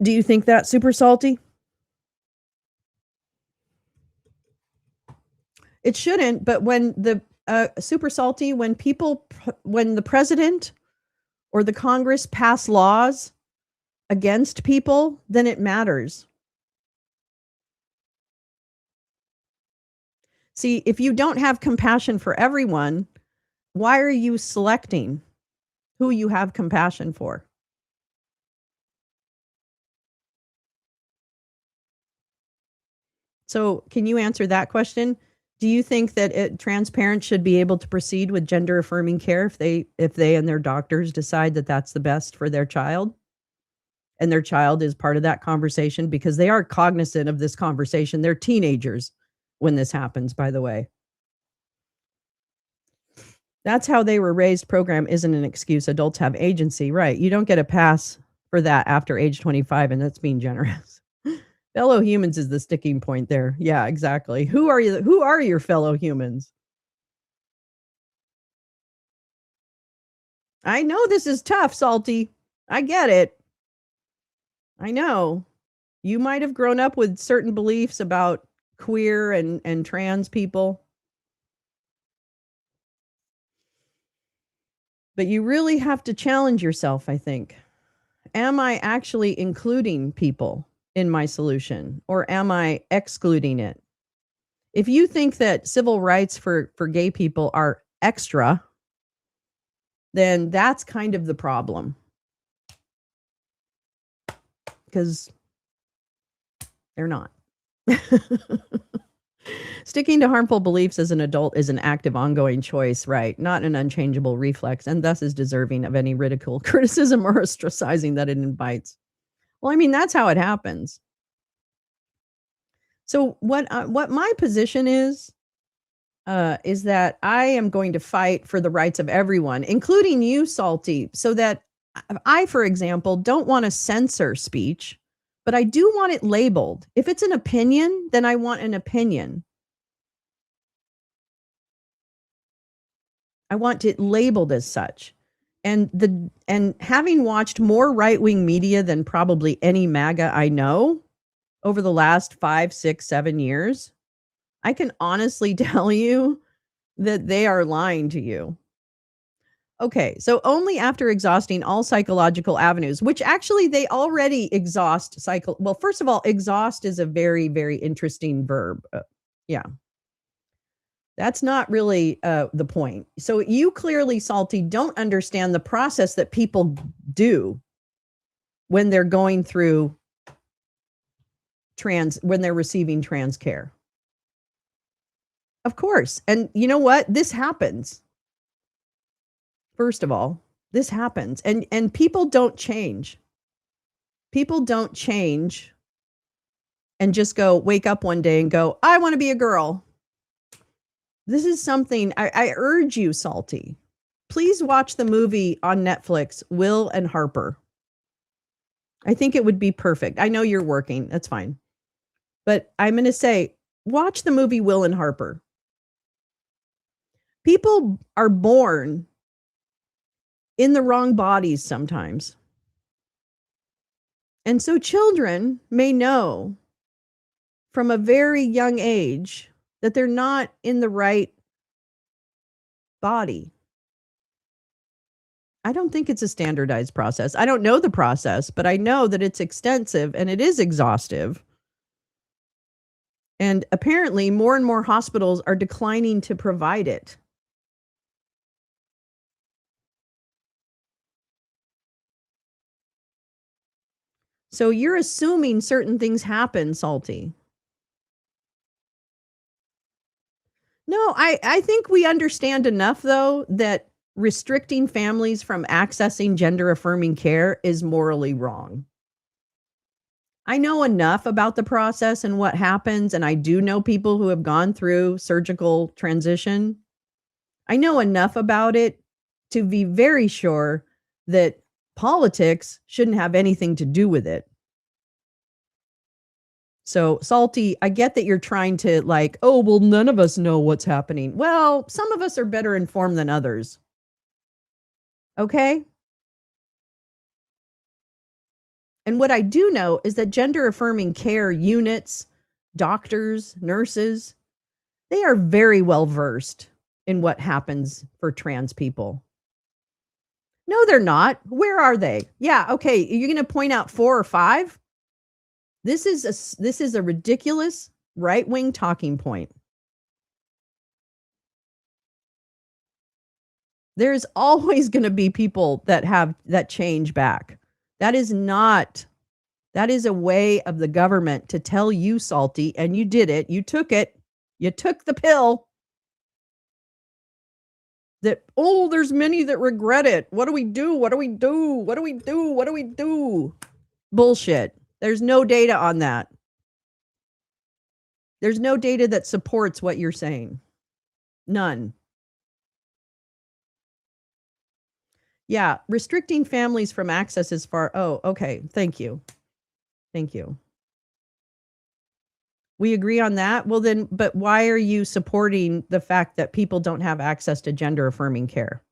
Do you think that, Super Salty? It shouldn't, but when the Super Salty, when the president or the Congress pass laws against people, then it matters. See, if you don't have compassion for everyone, why are you selecting who you have compassion for? So, can you answer that question? Do you think that trans parents should be able to proceed with gender affirming care if they and their doctors decide that that's the best for their child? And their child is part of that conversation because they are cognizant of this conversation. They're teenagers when this happens, by the way. That's how they were raised. Program isn't an excuse. Adults have agency, right? You don't get a pass for that after age 25, and that's being generous. Fellow humans is the sticking point there. Yeah, exactly. Who are you? Who are your fellow humans? I know this is tough, Salty. I get it. I know. You might have grown up with certain beliefs about queer and trans people. But you really have to challenge yourself, I think. Am I actually including people in my solution, or am I excluding it? If you think that civil rights for gay people are extra, then that's kind of the problem. Because they're not. Sticking to harmful beliefs as an adult is an active, ongoing choice, right? Not an unchangeable reflex, and thus is deserving of any ridicule, criticism, or ostracizing that it invites. Well, I mean, that's how it happens. So what my position is that I am going to fight for the rights of everyone, including you, Salty, so that I, for example, don't want to censor speech, but I do want it labeled. If it's an opinion, then I want an opinion. I want it labeled as such. And having watched more right-wing media than probably any MAGA I know over the last 5, 6, 7 years, I can honestly tell you that they are lying to you. Okay, so only after exhausting all psychological avenues, which actually they already exhaust well, first of all, exhaust is a very, very interesting verb. Yeah. That's not really the point. So you clearly, Salty, don't understand the process that people do when they're going through when they're receiving trans care. Of course. And you know what? This happens. First of all, this happens. And people don't change. People don't change and just go wake up one day and go, I want to be a girl. This is something I urge you, Salty. Please watch the movie on Netflix, Will and Harper. I think it would be perfect. I know you're working. That's fine. But I'm going to say, watch the movie Will and Harper. People are born in the wrong bodies sometimes. And so children may know from a very young age that they're not in the right body. I don't think it's a standardized process. I don't know the process, but I know that it's extensive and it is exhaustive. And apparently more and more hospitals are declining to provide it. So you're assuming certain things happen, Salty. No, I think we understand enough, though, that restricting families from accessing gender-affirming care is morally wrong. I know enough about the process and what happens, and I do know people who have gone through surgical transition. I know enough about it to be very sure that politics shouldn't have anything to do with it. So, Salty, I get that you're trying to oh, well, none of us know what's happening. Well, some of us are better informed than others. Okay? And what I do know is that gender affirming care units, doctors, nurses, they are very well versed in what happens for trans people. No, they're not. Where are they? Yeah, okay. You're going to point out 4 or 5? This is a ridiculous right-wing talking point. There's always going to be people that change back. That is a way of the government to tell you, Salty, and you did it. You took it. You took the pill. That, oh, there's many that regret it. What do we do? What do we do? What do we do? What do we do? Bullshit. There's no data on that. There's no data that supports what you're saying. None. Yeah, restricting families from access is far. Oh, okay. Thank you. Thank you. We agree on that? Well then, but why are you supporting the fact that people don't have access to gender affirming care?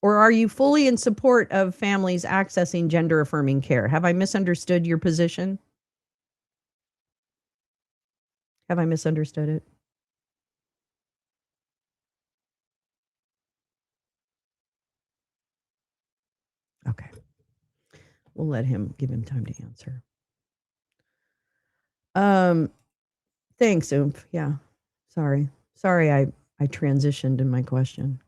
Or are you fully in support of families accessing gender affirming care? Have I misunderstood your position? Have I misunderstood it? Okay. We'll give him time to answer. Thanks, Oomph. Yeah. Sorry, I transitioned in my question.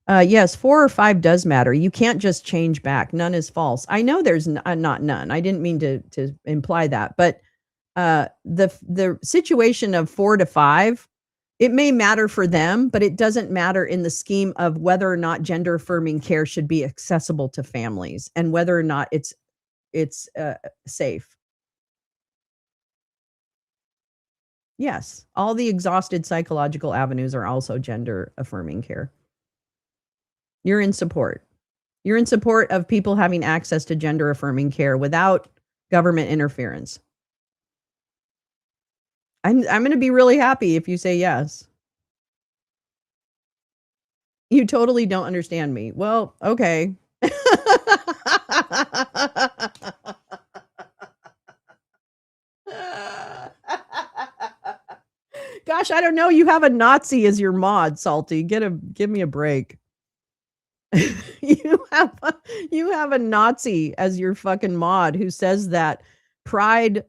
Yes, 4 or 5 does matter. You can't just change back. None is false. I know there's not none. I didn't mean to imply that, but the situation of 4 to 5, it may matter for them, but it doesn't matter in the scheme of whether or not gender affirming care should be accessible to families and whether or not it's safe. Yes, all the exhausted psychological avenues are also gender affirming care. You're in support. You're in support of people having access to gender affirming care without government interference. I'm going to be really happy if you say yes. You totally don't understand me. Well, okay. Gosh, I don't know. You have a Nazi as your mod, Salty. Give me a break. you have a Nazi as your fucking mod who says that pride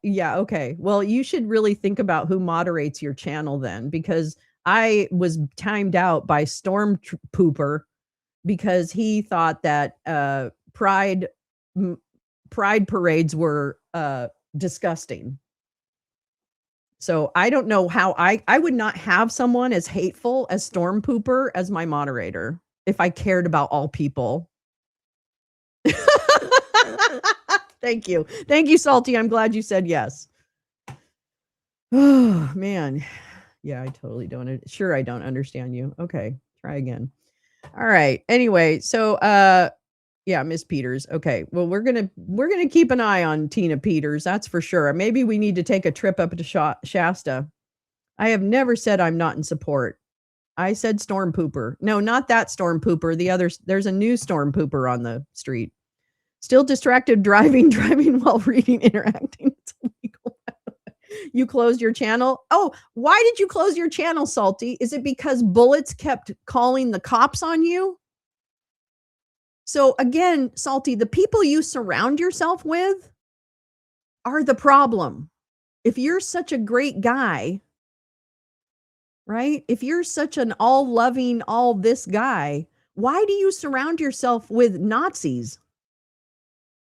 yeah, okay. Well, you should really think about who moderates your channel then, because I was timed out by Storm Pooper because he thought that pride parades were disgusting. So I don't know how I would not have someone as hateful as Storm Pooper as my moderator if I cared about all people. Thank you. Thank you, Salty. I'm glad you said yes. Oh, man. Yeah, I totally don't. Sure, I don't understand you. Okay, try again. All right. Anyway, so yeah, Miss Peters. Okay. Well, we're gonna keep an eye on Tina Peters. That's for sure. Maybe we need to take a trip up to Shasta. I have never said I'm not in support. I said Storm Pooper. No, not that Storm Pooper. The other. There's a new Storm Pooper on the street. Still distracted driving while reading, interacting. It's illegal. You closed your channel. Oh, why did you close your channel, Salty? Is it because bullets kept calling the cops on you? So again, Salty, the people you surround yourself with are the problem. If you're such a great guy, right? If you're such an all-loving, all this guy, why do you surround yourself with Nazis?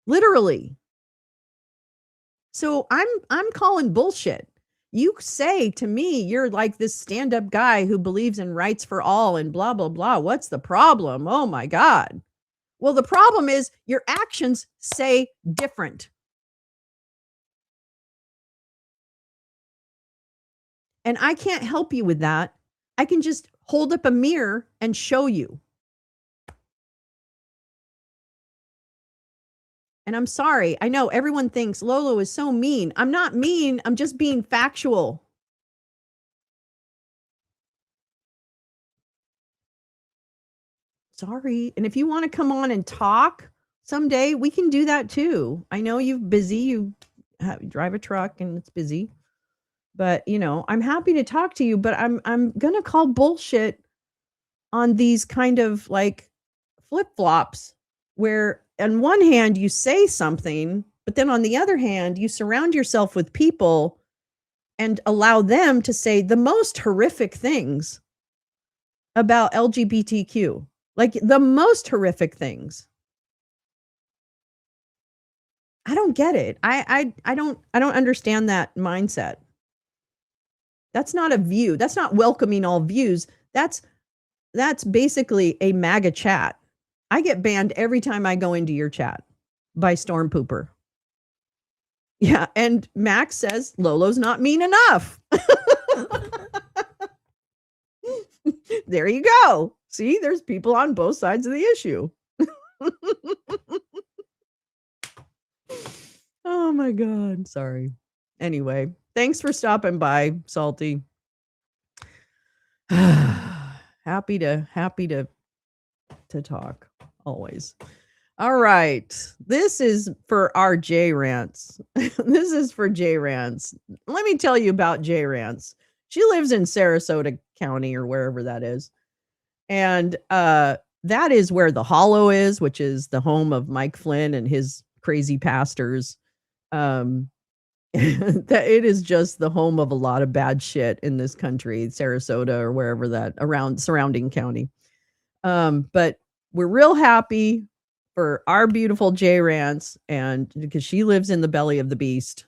Literally. So I'm calling bullshit. You say to me, you're like this stand-up guy who believes in rights for all and blah, blah, blah. What's the problem? Oh my God. Well, the problem is your actions say different. And I can't help you with that. I can just hold up a mirror and show you. And I'm sorry. I know everyone thinks Lolo is so mean. I'm not mean. I'm just being factual. Sorry. And if you want to come on and talk someday, we can do that too. I know you're busy. You drive a truck and it's busy. But, you know, I'm happy to talk to you, but I'm going to call bullshit on these kind of like flip-flops where on one hand you say something, but then on the other hand, you surround yourself with people and allow them to say the most horrific things about LGBTQ, like the most horrific things. I don't get it. I don't understand that mindset. That's not a view. That's not welcoming all views. That's basically a MAGA chat. I get banned every time I go into your chat by Storm Pooper. Yeah, and Max says Lolo's not mean enough. There you go. See, there's people on both sides of the issue. Oh my God. Sorry. Anyway, thanks for stopping by, Salty. happy to talk always. All right. This is for our J Rants. This is for J Rants. Let me tell you about J Rants. She lives in Sarasota County or wherever that is. And that is where the Hollow is, which is the home of Mike Flynn and his crazy pastors. That it is just the home of a lot of bad shit in this country, Sarasota or wherever that around surrounding county. But we're real happy for our beautiful J Rants, and because she lives in the belly of the beast.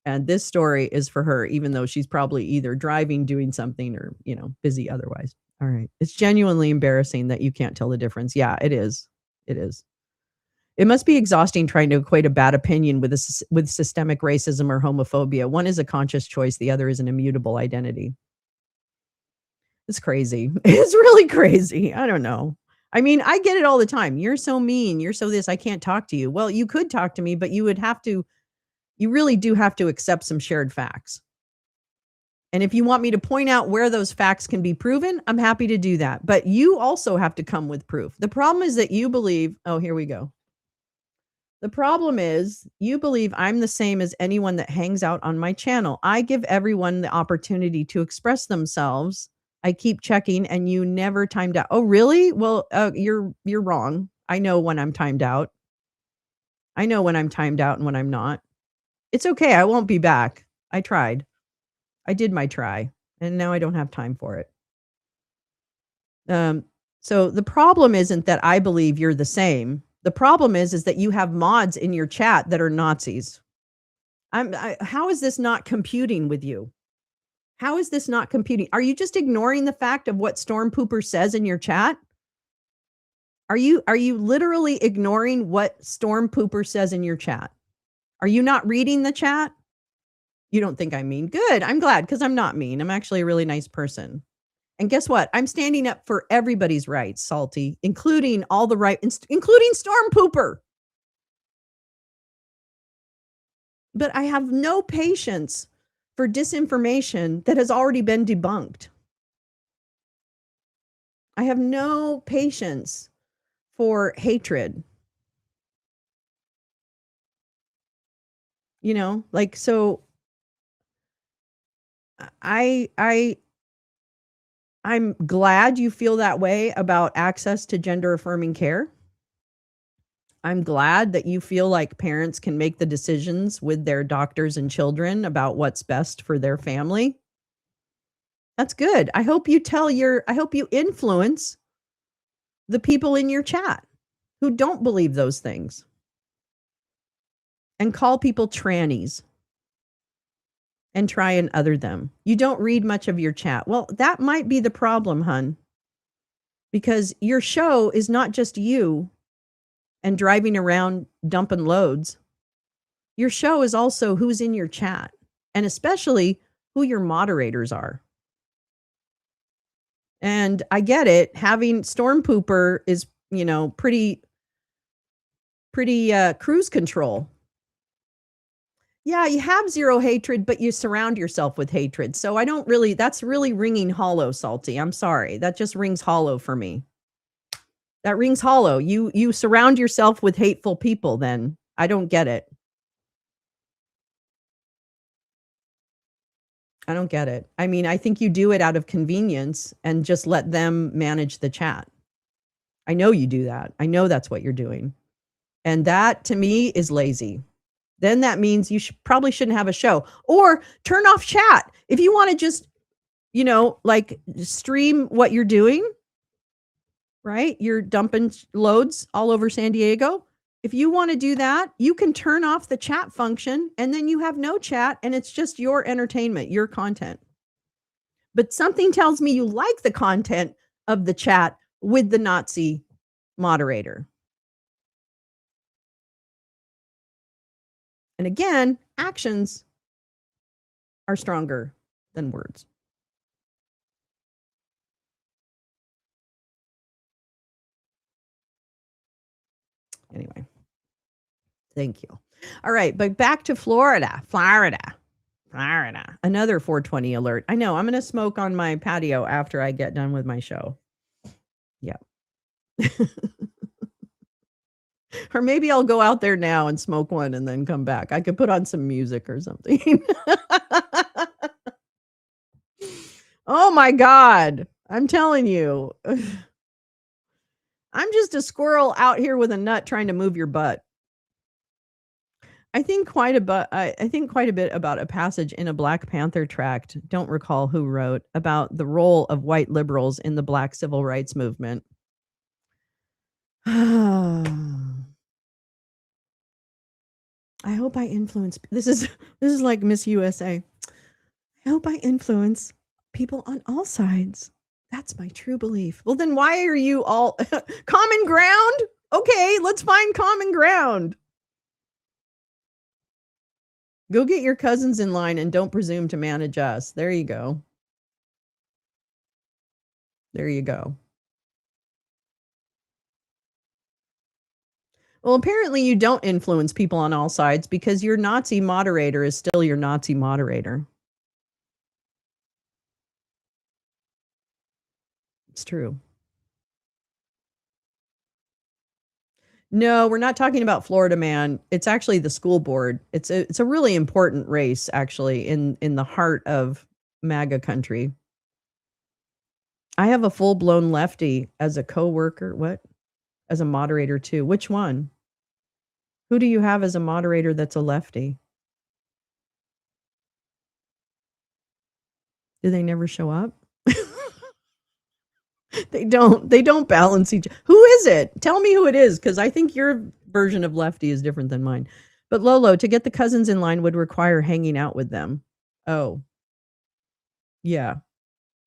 And this story is for her, even though she's probably either driving, doing something, or, you know, busy otherwise. All right. It's genuinely embarrassing that you can't tell the difference. Yeah, it is. It is. It must be exhausting trying to equate a bad opinion with systemic racism or homophobia. One is a conscious choice. The other is an immutable identity. It's crazy. It's really crazy. I don't know. I mean, I get it all the time. You're so mean. You're so this. I can't talk to you. Well, you could talk to me, but you really do have to accept some shared facts. And if you want me to point out where those facts can be proven, I'm happy to do that. But you also have to come with proof. The problem is that you believe, oh, here we go. The problem is you believe I'm the same as anyone that hangs out on my channel. I give everyone the opportunity to express themselves. I keep checking and you never timed out. Oh, really? Well, you're wrong. I know when I'm timed out. I know when I'm timed out and when I'm not. It's okay. I won't be back. I tried. I did my try, and now I don't have time for it. So the problem isn't that I believe you're the same. The problem is that you have mods in your chat that are Nazis. How is this not computing with you? How is this not computing? Are you just ignoring the fact of what Storm Pooper says in your chat? Are you literally ignoring what Storm Pooper says in your chat? Are you not reading the chat? You don't think I'm mean? Good. I'm glad because I'm not mean. I'm actually a really nice person. And guess what? I'm standing up for everybody's rights, Salty, including all the right, including Storm Pooper. But I have no patience for disinformation that has already been debunked. I have no patience for hatred. You know, like, so I'm glad you feel that way about access to gender affirming care. I'm glad that you feel like parents can make the decisions with their doctors and children about what's best for their family. That's good. I hope you influence the people in your chat who don't believe those things and call people trannies and try and other them. You don't read much of your chat. Well, that might be the problem, hun, because your show is not just you and driving around dumping loads. Your show is also who's in your chat, and especially who your moderators are. And I get it. Having Storm Pooper is, pretty cruise control. Yeah, you have zero hatred, but you surround yourself with hatred. So that's really ringing hollow, Salty. I'm sorry. That just rings hollow for me. That rings hollow. You surround yourself with hateful people then. I don't get it. I don't get it. I mean, I think you do it out of convenience and just let them manage the chat. I know you do that. I know that's what you're doing. And that to me is lazy. Then that means you probably shouldn't have a show or turn off chat. If you want to just, like stream what you're doing, right? You're dumping loads all over San Diego. If you want to do that, you can turn off the chat function and then you have no chat and it's just your entertainment, your content. But something tells me you like the content of the chat with the Nazi moderator. And again, actions are stronger than words. Anyway, thank you. All right, but back to Florida. Another 420 alert. I know, I'm going to smoke on my patio after I get done with my show. Yeah. Or maybe I'll go out there now and smoke one and then come back. I could put on some music or something. Oh my God. I'm telling you. I'm just a squirrel out here with a nut trying to move your butt. I think quite a bit about a passage in a Black Panther tract, don't recall who wrote, about the role of white liberals in the Black civil rights movement. I hope I influence. This is like Miss USA. I hope I influence people on all sides. That's my true belief. Well, then why are you all common ground? Okay, let's find common ground. Go get your cousins in line and don't presume to manage us. There you go. There you go. Well, apparently you don't influence people on all sides because your Nazi moderator is still your Nazi moderator. It's true. No, we're not talking about Florida man. It's actually the school board. It's a really important race actually in the heart of MAGA country. I have a full-blown lefty as a coworker. What? As a moderator too. Which one? Who do you have as a moderator that's a lefty? Do they never show up? They don't balance each. Who is it? Tell me who it is, because I think your version of lefty is different than mine. But Lolo, to get the cousins in line would require hanging out with them. Oh, yeah.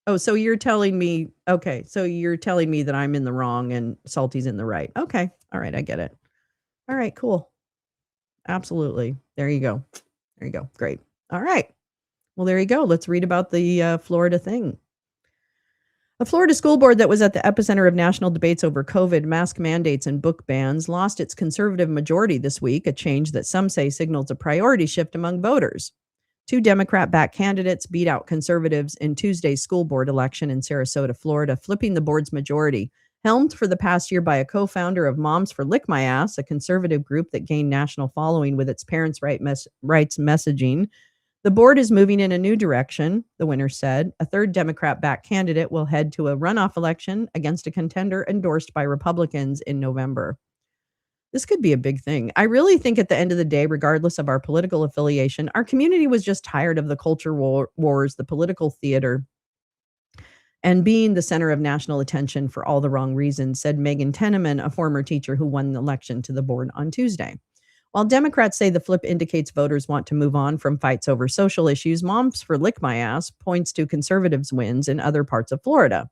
Oh, so you're telling me, okay, so you're telling me that I'm in the wrong and Salty's in the right. Okay. All right, I get it. All right, cool. Absolutely. There you go. There you go. Great. All right. Well, there you go. Let's read about the Florida thing. A Florida school board that was at the epicenter of national debates over COVID, mask mandates, and book bans lost its conservative majority this week, a change that some say signals a priority shift among voters. 2 Democrat-backed candidates beat out conservatives in Tuesday's school board election in Sarasota, Florida, flipping the board's majority. Helmed for the past year by a co-founder of Moms for Lick My Ass, a conservative group that gained national following with its parents' rights messaging, the board is moving in a new direction, the winner said. A third Democrat-backed candidate will head to a runoff election against a contender endorsed by Republicans in November. This could be a big thing. I really think at the end of the day, regardless of our political affiliation, our community was just tired of the culture wars, the political theater, and being the center of national attention for all the wrong reasons, said Megan Teneman, a former teacher who won the election to the board on Tuesday. While Democrats say the flip indicates voters want to move on from fights over social issues, Moms for Lick My Ass points to conservatives' wins in other parts of Florida.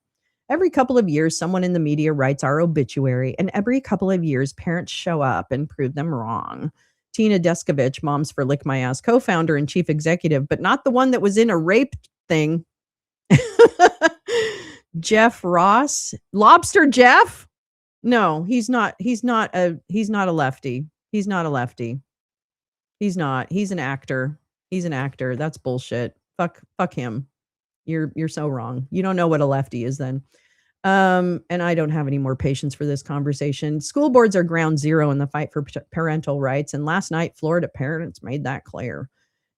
Every couple of years, someone in the media writes our obituary, and every couple of years, parents show up and prove them wrong. Tina Deskovich, Moms for Lick My Ass co-founder and chief executive, but not the one that was in a rape thing. Jeff Ross, Lobster Jeff? No, he's not a lefty. He's not a lefty. He's not. He's an actor. He's an actor. That's bullshit. Fuck him. You're so wrong. You don't know what a lefty is then. And I don't have any more patience for this conversation. School boards are ground zero in the fight for parental rights. And last night, Florida parents made that clear.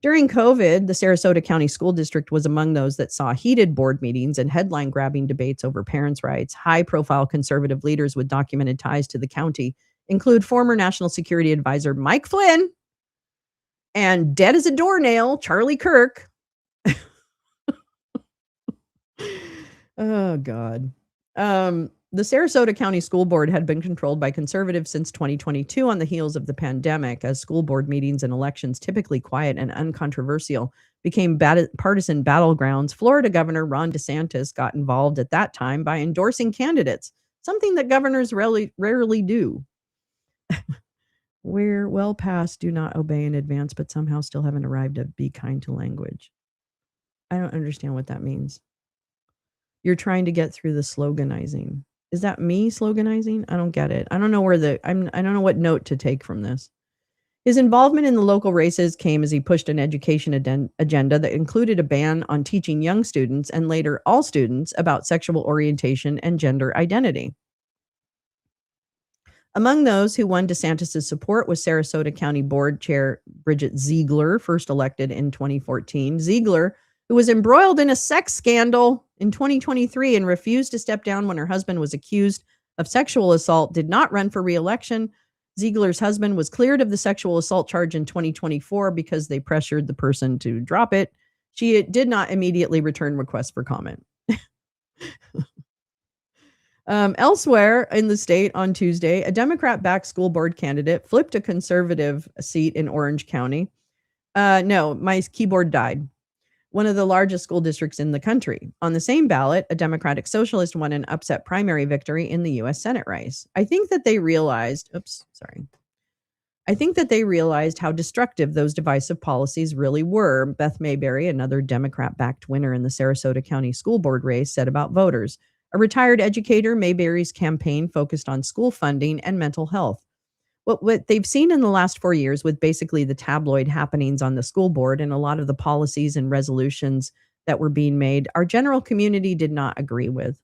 During COVID, the Sarasota County School District was among those that saw heated board meetings and headline-grabbing debates over parents' rights. High-profile conservative leaders with documented ties to the county include former National Security Advisor Mike Flynn and dead as a doornail, Charlie Kirk. Oh, God. The Sarasota County School Board had been controlled by conservatives since 2022 on the heels of the pandemic, as school board meetings and elections, typically quiet and uncontroversial, became partisan battlegrounds. Florida Governor Ron DeSantis got involved at that time by endorsing candidates, something that governors rarely do. We're well past do not obey in advance, but somehow still haven't arrived at be kind to language. I don't understand what that means. You're trying to get through the sloganizing. Is that me sloganizing? I don't get it. I don't know I don't know what note to take from this. His involvement in the local races came as he pushed an education agenda that included a ban on teaching young students and later all students about sexual orientation and gender identity. Among those who won DeSantis' support was Sarasota County Board Chair Bridget Ziegler, first elected in 2014. Ziegler, who was embroiled in a sex scandal in 2023 and refused to step down when her husband was accused of sexual assault, did not run for re-election. Ziegler's husband was cleared of the sexual assault charge in 2024 because they pressured the person to drop it. She did not immediately return requests for comment. Elsewhere in the state on Tuesday, a Democrat-backed school board candidate flipped a conservative seat in Orange County. No, my keyboard died. One of the largest school districts in the country. On the same ballot, a Democratic Socialist won an upset primary victory in the U.S. Senate race. I think that they realized how destructive those divisive policies really were. Beth Mayberry, another Democrat-backed winner in the Sarasota County School Board race, said about voters. A retired educator, Mayberry's campaign focused on school funding and mental health. What they've seen in the last 4 years with basically the tabloid happenings on the school board and a lot of the policies and resolutions that were being made, our general community did not agree with.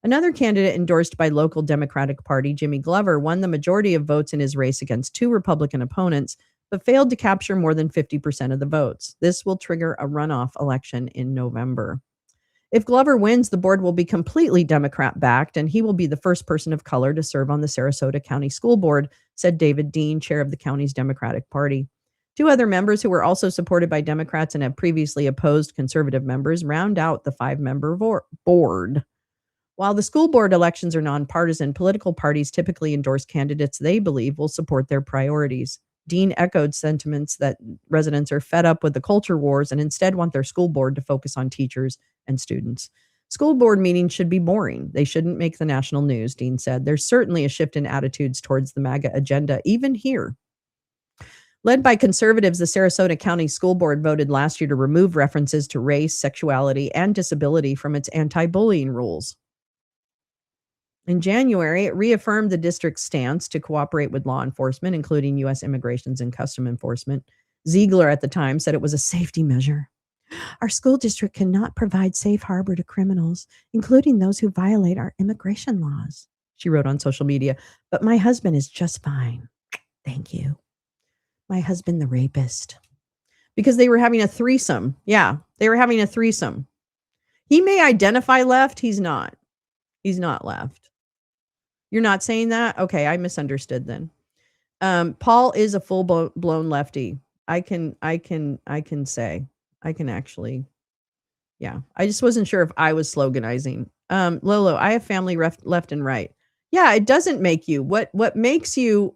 Another candidate endorsed by local Democratic Party, Jimmy Glover, won the majority of votes in his race against 2 Republican opponents, but failed to capture more than 50% of the votes. This will trigger a runoff election in November. If Glover wins, the board will be completely Democrat-backed, and he will be the first person of color to serve on the Sarasota County School Board, said David Dean, chair of the county's Democratic Party. 2 other members who were also supported by Democrats and have previously opposed conservative members round out the 5-member board. While the school board elections are nonpartisan, political parties typically endorse candidates they believe will support their priorities. Dean echoed sentiments that residents are fed up with the culture wars and instead want their school board to focus on teachers and students. School board meetings should be boring. They shouldn't make the national news, Dean said. There's certainly a shift in attitudes towards the MAGA agenda, even here. Led by conservatives, the Sarasota County School Board voted last year to remove references to race, sexuality, and disability from its anti-bullying rules. In January, it reaffirmed the district's stance to cooperate with law enforcement, including U.S. Immigration and Customs Enforcement. Ziegler at the time said it was a safety measure. Our school district cannot provide safe harbor to criminals, including those who violate our immigration laws, she wrote on social media. But my husband is just fine. Thank you. My husband, the rapist. Because they were having a threesome. Yeah, they were having a threesome. He may identify left. He's not. He's not left. You're not saying that? Okay, I misunderstood then. Paul is a full-blown lefty. I can say. I can actually. Yeah, I just wasn't sure if I was sloganizing. Lolo, I have family left and right. Yeah, it doesn't make you. What makes you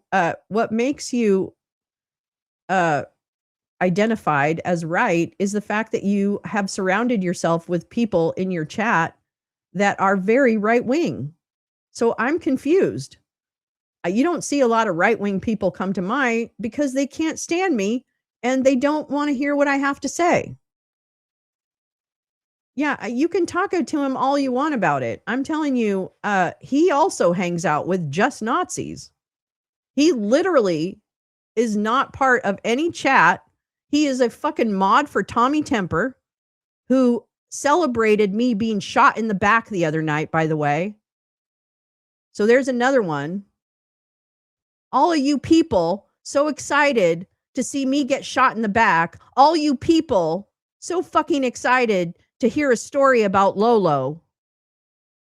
identified as right is the fact that you have surrounded yourself with people in your chat that are very right-wing. So I'm confused. You don't see a lot of right-wing people come to my because they can't stand me and they don't want to hear what I have to say. Yeah, you can talk to him all you want about it. I'm telling you, he also hangs out with just Nazis. He literally is not part of any chat. He is a fucking mod for Tommy Temper, who celebrated me being shot in the back the other night, by the way. So there's another one. All of you people so excited to see me get shot in the back. All you people so fucking excited to hear a story about Lolo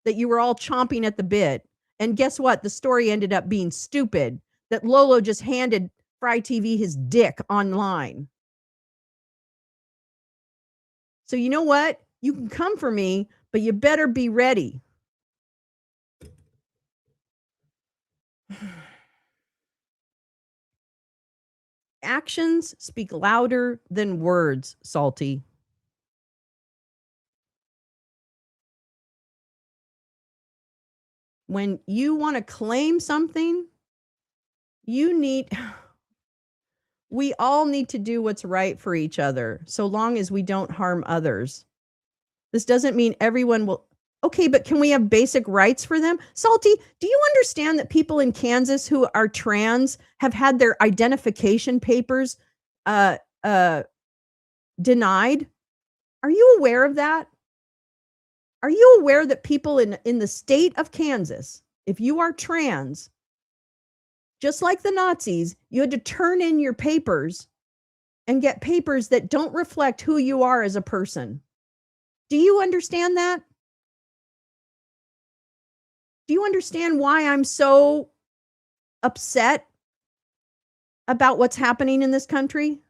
that you were all chomping at the bit. And guess what? The story ended up being stupid. That Lolo just handed Fry TV his dick online. So you know what? You can come for me, but you better be ready. Actions speak louder than words, Salty. When you want to claim something, we all need to do what's right for each other, so long as we don't harm others. This doesn't mean everyone will. Okay, but can we have basic rights for them? Salty, do you understand that people in Kansas who are trans have had their identification papers denied? Are you aware of that? Are you aware that people in the state of Kansas, if you are trans, just like the Nazis, you had to turn in your papers and get papers that don't reflect who you are as a person? Do you understand that? Do you understand why I'm so upset about what's happening in this country?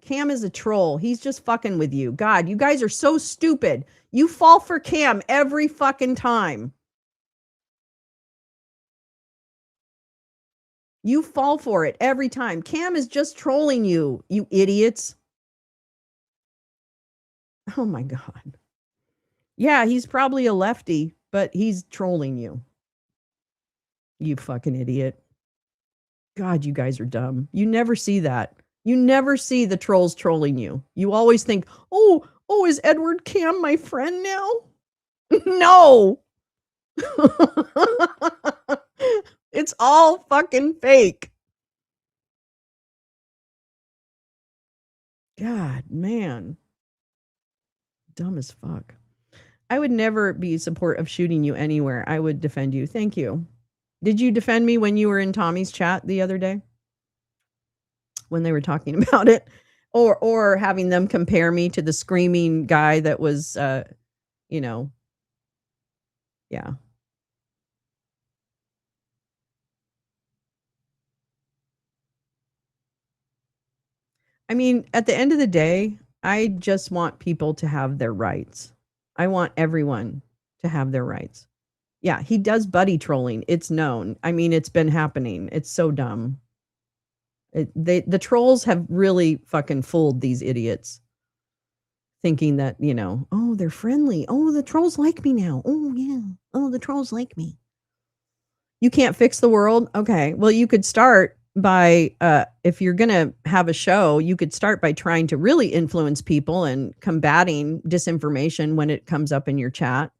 Cam is a troll. He's just fucking with you. God, you guys are so stupid. You fall for Cam every fucking time. You fall for it every time. Cam is just trolling you, you idiots. Oh my God. Yeah, he's probably a lefty, but he's trolling you. You fucking idiot. God, you guys are dumb. You never see that. You never see the trolls trolling you. You always think, oh, is Edward Cam my friend now? No. all fucking fake. God, man. Dumb as fuck. I would never be support of shooting you anywhere. I would defend you. Thank you. Did you defend me when you were in Tommy's chat the other day? When they were talking about it? Or having them compare me to the screaming guy that was, yeah. I mean, at the end of the day, I just want people to have their rights. I want everyone to have their rights. Yeah, he does buddy trolling. It's known. I mean, it's been happening. It's so dumb. The trolls have really fucking fooled these idiots, thinking that, oh, they're friendly. Oh, the trolls like me now. Oh, yeah. Oh, the trolls like me. You can't fix the world? Okay. Well, you could start by, if you're going to have a show, you could start by trying to really influence people and combating disinformation when it comes up in your chat.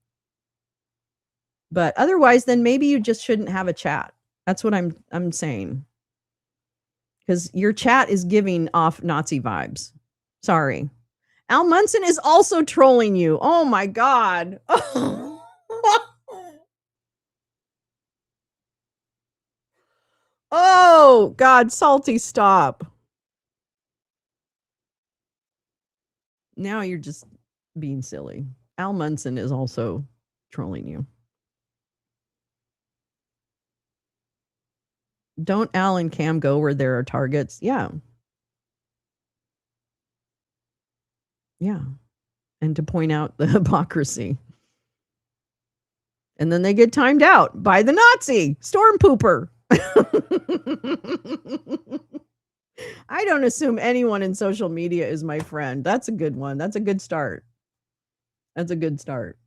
But otherwise, then maybe you just shouldn't have a chat. That's what I'm saying. Because your chat is giving off Nazi vibes. Sorry. Al Munson is also trolling you. Oh my God. Oh God, Salty, stop. Now you're just being silly. Al Munson is also trolling you. Don't Al and Cam go where there are targets? Yeah. Yeah. And to point out the hypocrisy. And then they get timed out by the Nazi storm pooper. I don't assume anyone in social media is my friend. That's a good one. That's a good start. That's a good start.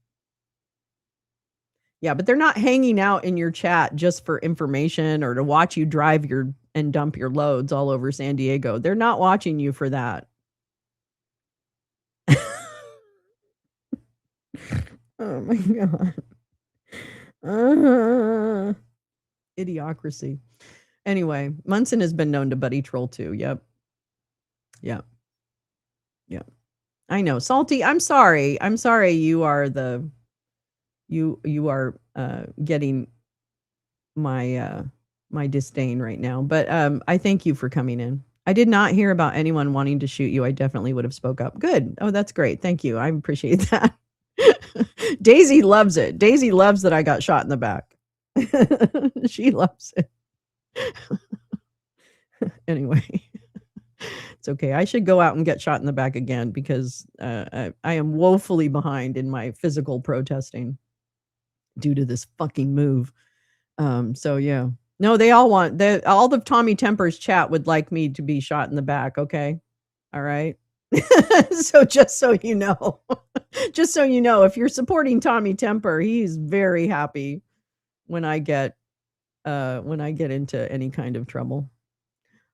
Yeah, but they're not hanging out in your chat just for information or to watch you drive and dump your loads all over San Diego. They're not watching you for that. Oh my God. Idiocracy. Anyway, Munson has been known to buddy troll too. Yep. I know. Salty, I'm sorry. I'm sorry you are you are getting my my disdain right now. But I thank you for coming in. I did not hear about anyone wanting to shoot you. I definitely would have spoke up. Good. Oh, that's great. Thank you. I appreciate that. Daisy loves it. Daisy loves that I got shot in the back. She loves it. Anyway, it's okay. I should go out and get shot in the back again because I am woefully behind in my physical protesting due to this fucking move. So yeah. No, they all want all the Tommy Tempers chat would like me to be shot in the back. Okay. All right. So just so you know, if you're supporting Tommy Temper, he's very happy when I get into any kind of trouble.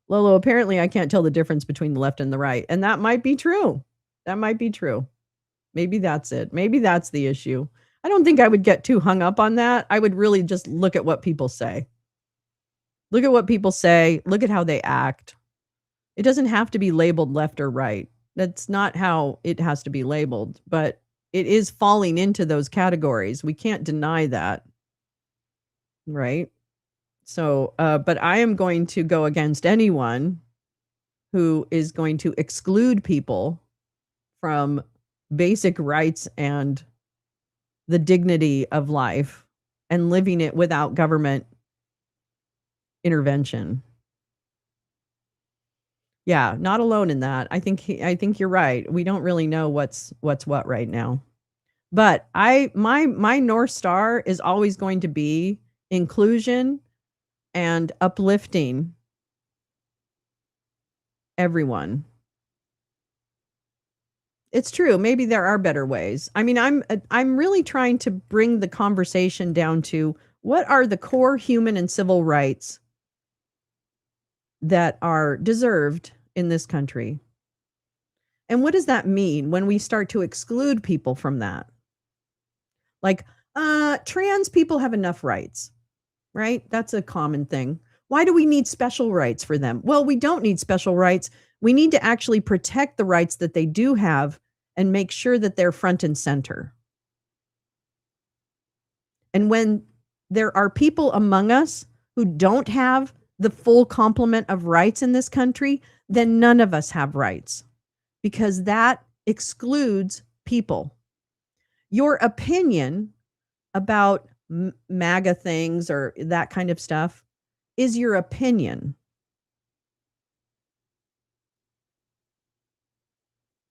Lolo, apparently I can't tell the difference between the left and the right. And that might be true. That might be true. Maybe that's it. Maybe that's the issue. I don't think I would get too hung up on that. I would really just look at what people say. Look at what people say. Look at how they act. It doesn't have to be labeled left or right. That's not how it has to be labeled, but it is falling into those categories. We can't deny that. Right? So, but I am going to go against anyone who is going to exclude people from basic rights and the dignity of life and living it without government intervention. Yeah, not alone in that. I think you're right. We don't really know what's what right now. But my North Star is always going to be inclusion and uplifting everyone. It's true. Maybe there are better ways. I mean, I'm really trying to bring the conversation down to what are the core human and civil rights that are deserved in this country. And what does that mean when we start to exclude people from that? Like, trans people have enough rights. right? That's a common thing. Why do we need special rights for them? Well, we don't need special rights. We need to actually protect the rights that they do have and make sure that they're front and center. And when there are people among us who don't have the full complement of rights in this country, then none of us have rights, because that excludes people. Your opinion about MAGA things or that kind of stuff is your opinion.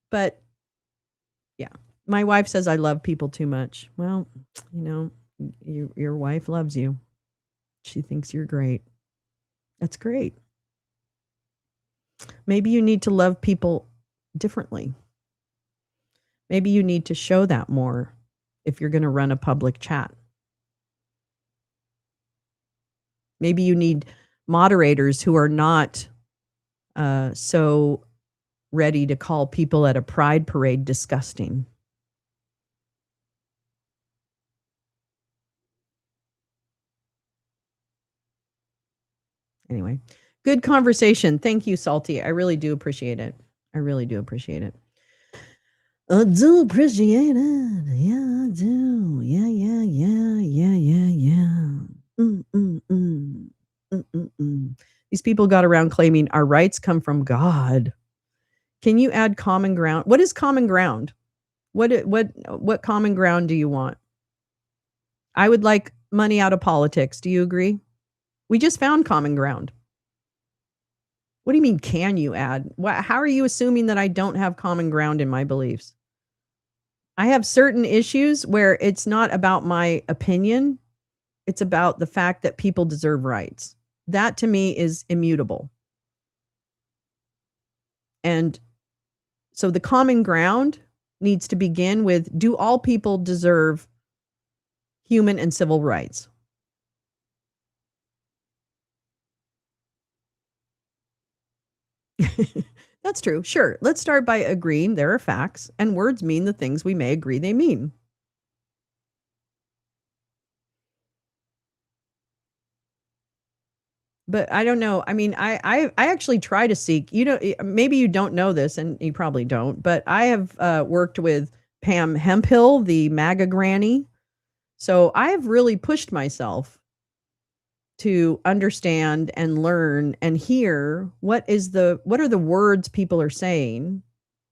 But yeah, my wife says I love people too much. Well, your wife loves you. She thinks you're great. That's great. Maybe you need to love people differently. Maybe you need to show that more if you're going to run a public chat. Maybe you need moderators who are not so ready to call people at a pride parade disgusting. Anyway, good conversation. Thank you, Salty. I really do appreciate it. I really do appreciate it. I do appreciate it. Yeah, I do. Yeah. These people got around claiming our rights come from God. Can you add common ground? What is common ground? What common ground do you want? I would like money out of politics. Do you agree? We just found common ground. What do you mean, can you add? How are you assuming that I don't have common ground in my beliefs? I have certain issues where it's not about my opinion. It's about the fact that people deserve rights. That to me is immutable. And so the common ground needs to begin with, do all people deserve human and civil rights? That's true. Sure. Let's start by agreeing there are facts and words mean the things we may agree they mean. But I don't know. I mean, I actually try to seek, maybe you don't know this and you probably don't, but I have worked with Pam Hemphill, the MAGA granny. So I have really pushed myself to understand and learn and hear what are the words people are saying?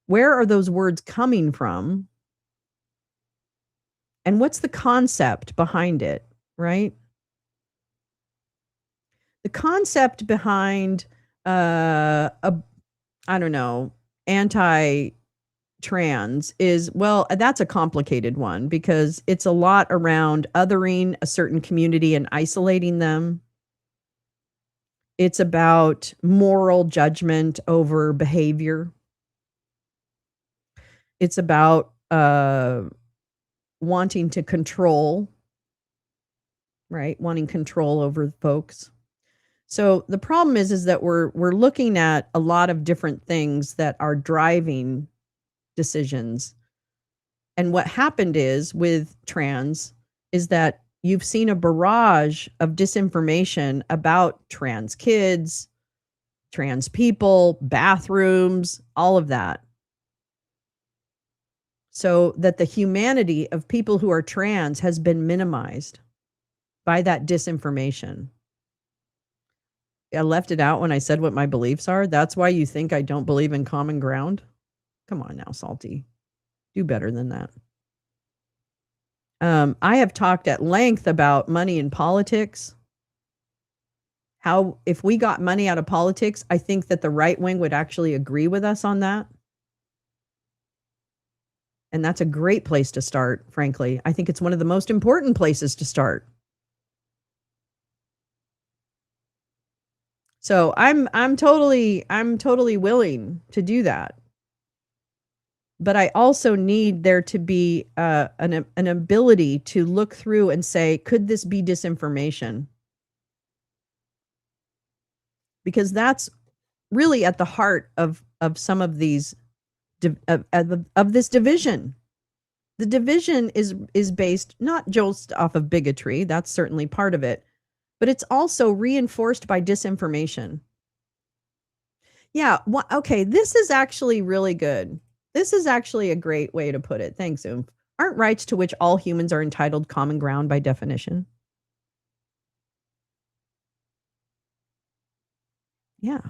Where are those words coming from? And what's the concept behind it, right? The concept behind I don't know, anti-trans is, well, that's a complicated one because it's a lot around othering a certain community and isolating them. It's about moral judgment over behavior. It's about wanting to control, right? Wanting control over folks. So the problem is that we're looking at a lot of different things that are driving decisions. And what happened is with trans is that you've seen a barrage of disinformation about trans kids, trans people, bathrooms, all of that. So that the humanity of people who are trans has been minimized by that disinformation. I left it out when I said what my beliefs are. That's why you think I don't believe in common ground? Come on now, Salty. Do better than that. I have talked at length about money in politics. How, if we got money out of politics, I think that the right wing would actually agree with us on that. And that's a great place to start, frankly. I think it's one of the most important places to start. So I'm totally willing to do that. But I also need there to be an ability to look through and say, could this be disinformation? Because that's really at the heart of some of these of this division. The division is based not just off of bigotry, that's certainly part of it, but it's also reinforced by disinformation. Yeah. Okay. This is actually really good. This is actually a great way to put it. Thanks, Oomph. Aren't rights to which all humans are entitled common ground by definition? Yeah.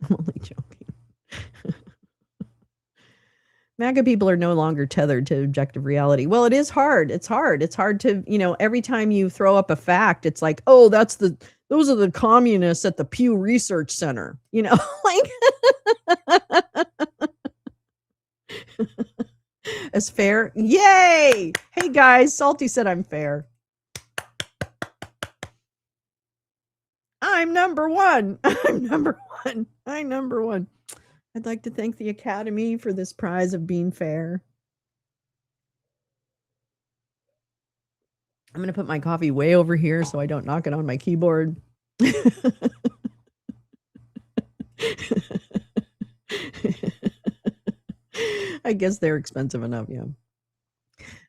I'm only joking. MAGA people are no longer tethered to objective reality. Well, it is hard. It's hard. It's hard to, every time you throw up a fact, it's like, oh, those are the communists at the Pew Research Center, like as fair. Yay. Hey guys, Salty said I'm fair. I'm number one. I'm number one. I'm number one. I'd like to thank the Academy for this prize of being fair. I'm going to put my coffee way over here so I don't knock it on my keyboard. I guess they're expensive enough, yeah.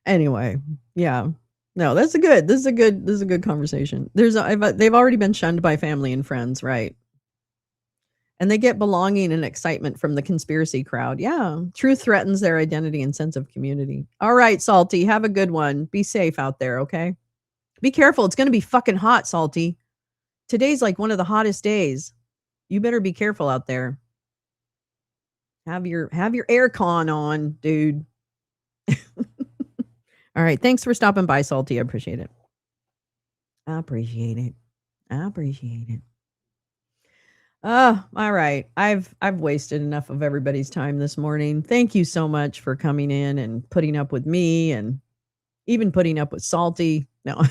Anyway, yeah. No, this is a good conversation. They've already been shunned by family and friends, right? And they get belonging and excitement from the conspiracy crowd. Yeah. Truth threatens their identity and sense of community. All right, Salty, have a good one. Be safe out there, okay? Be careful. It's going to be fucking hot, Salty. Today's like one of the hottest days. You better be careful out there. Have your air con on, dude. All right. Thanks for stopping by, Salty. I appreciate it. I appreciate it. Oh, all right. I've wasted enough of everybody's time this morning. Thank you so much for coming in and putting up with me and even putting up with Salty. No.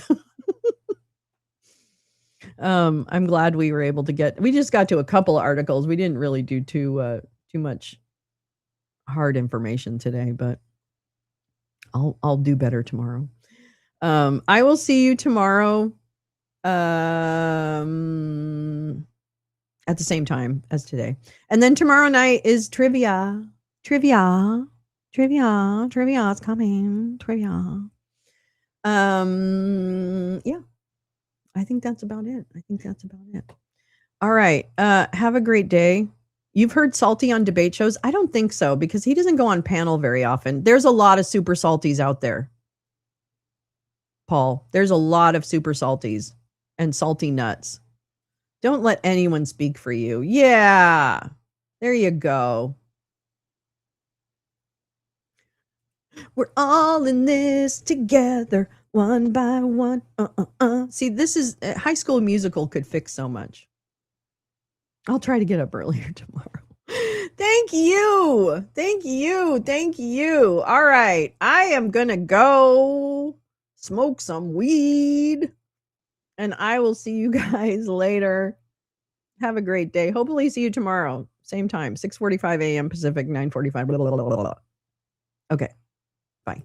I'm glad we were able to we just got to a couple of articles. We didn't really do too much hard information today, but I'll do better tomorrow. I will see you tomorrow. At the same time as today. And then tomorrow night is trivia. Trivia is coming. Trivia. Yeah. I think that's about it. All right. Have a great day. You've heard Salty on debate shows? I don't think so, because he doesn't go on panel very often. There's a lot of super salties out there, Paul. There's a lot of super salties and salty nuts. Don't let anyone speak for you. Yeah. There you go. We're all in this together, one by one. See, this is High School Musical could fix so much. I'll try to get up earlier tomorrow. Thank you. All right. I am going to go smoke some weed. And I will see you guys later. Have a great day. Hopefully see you tomorrow. Same time, 6:45 a.m. Pacific, 9:45. Okay. Bye.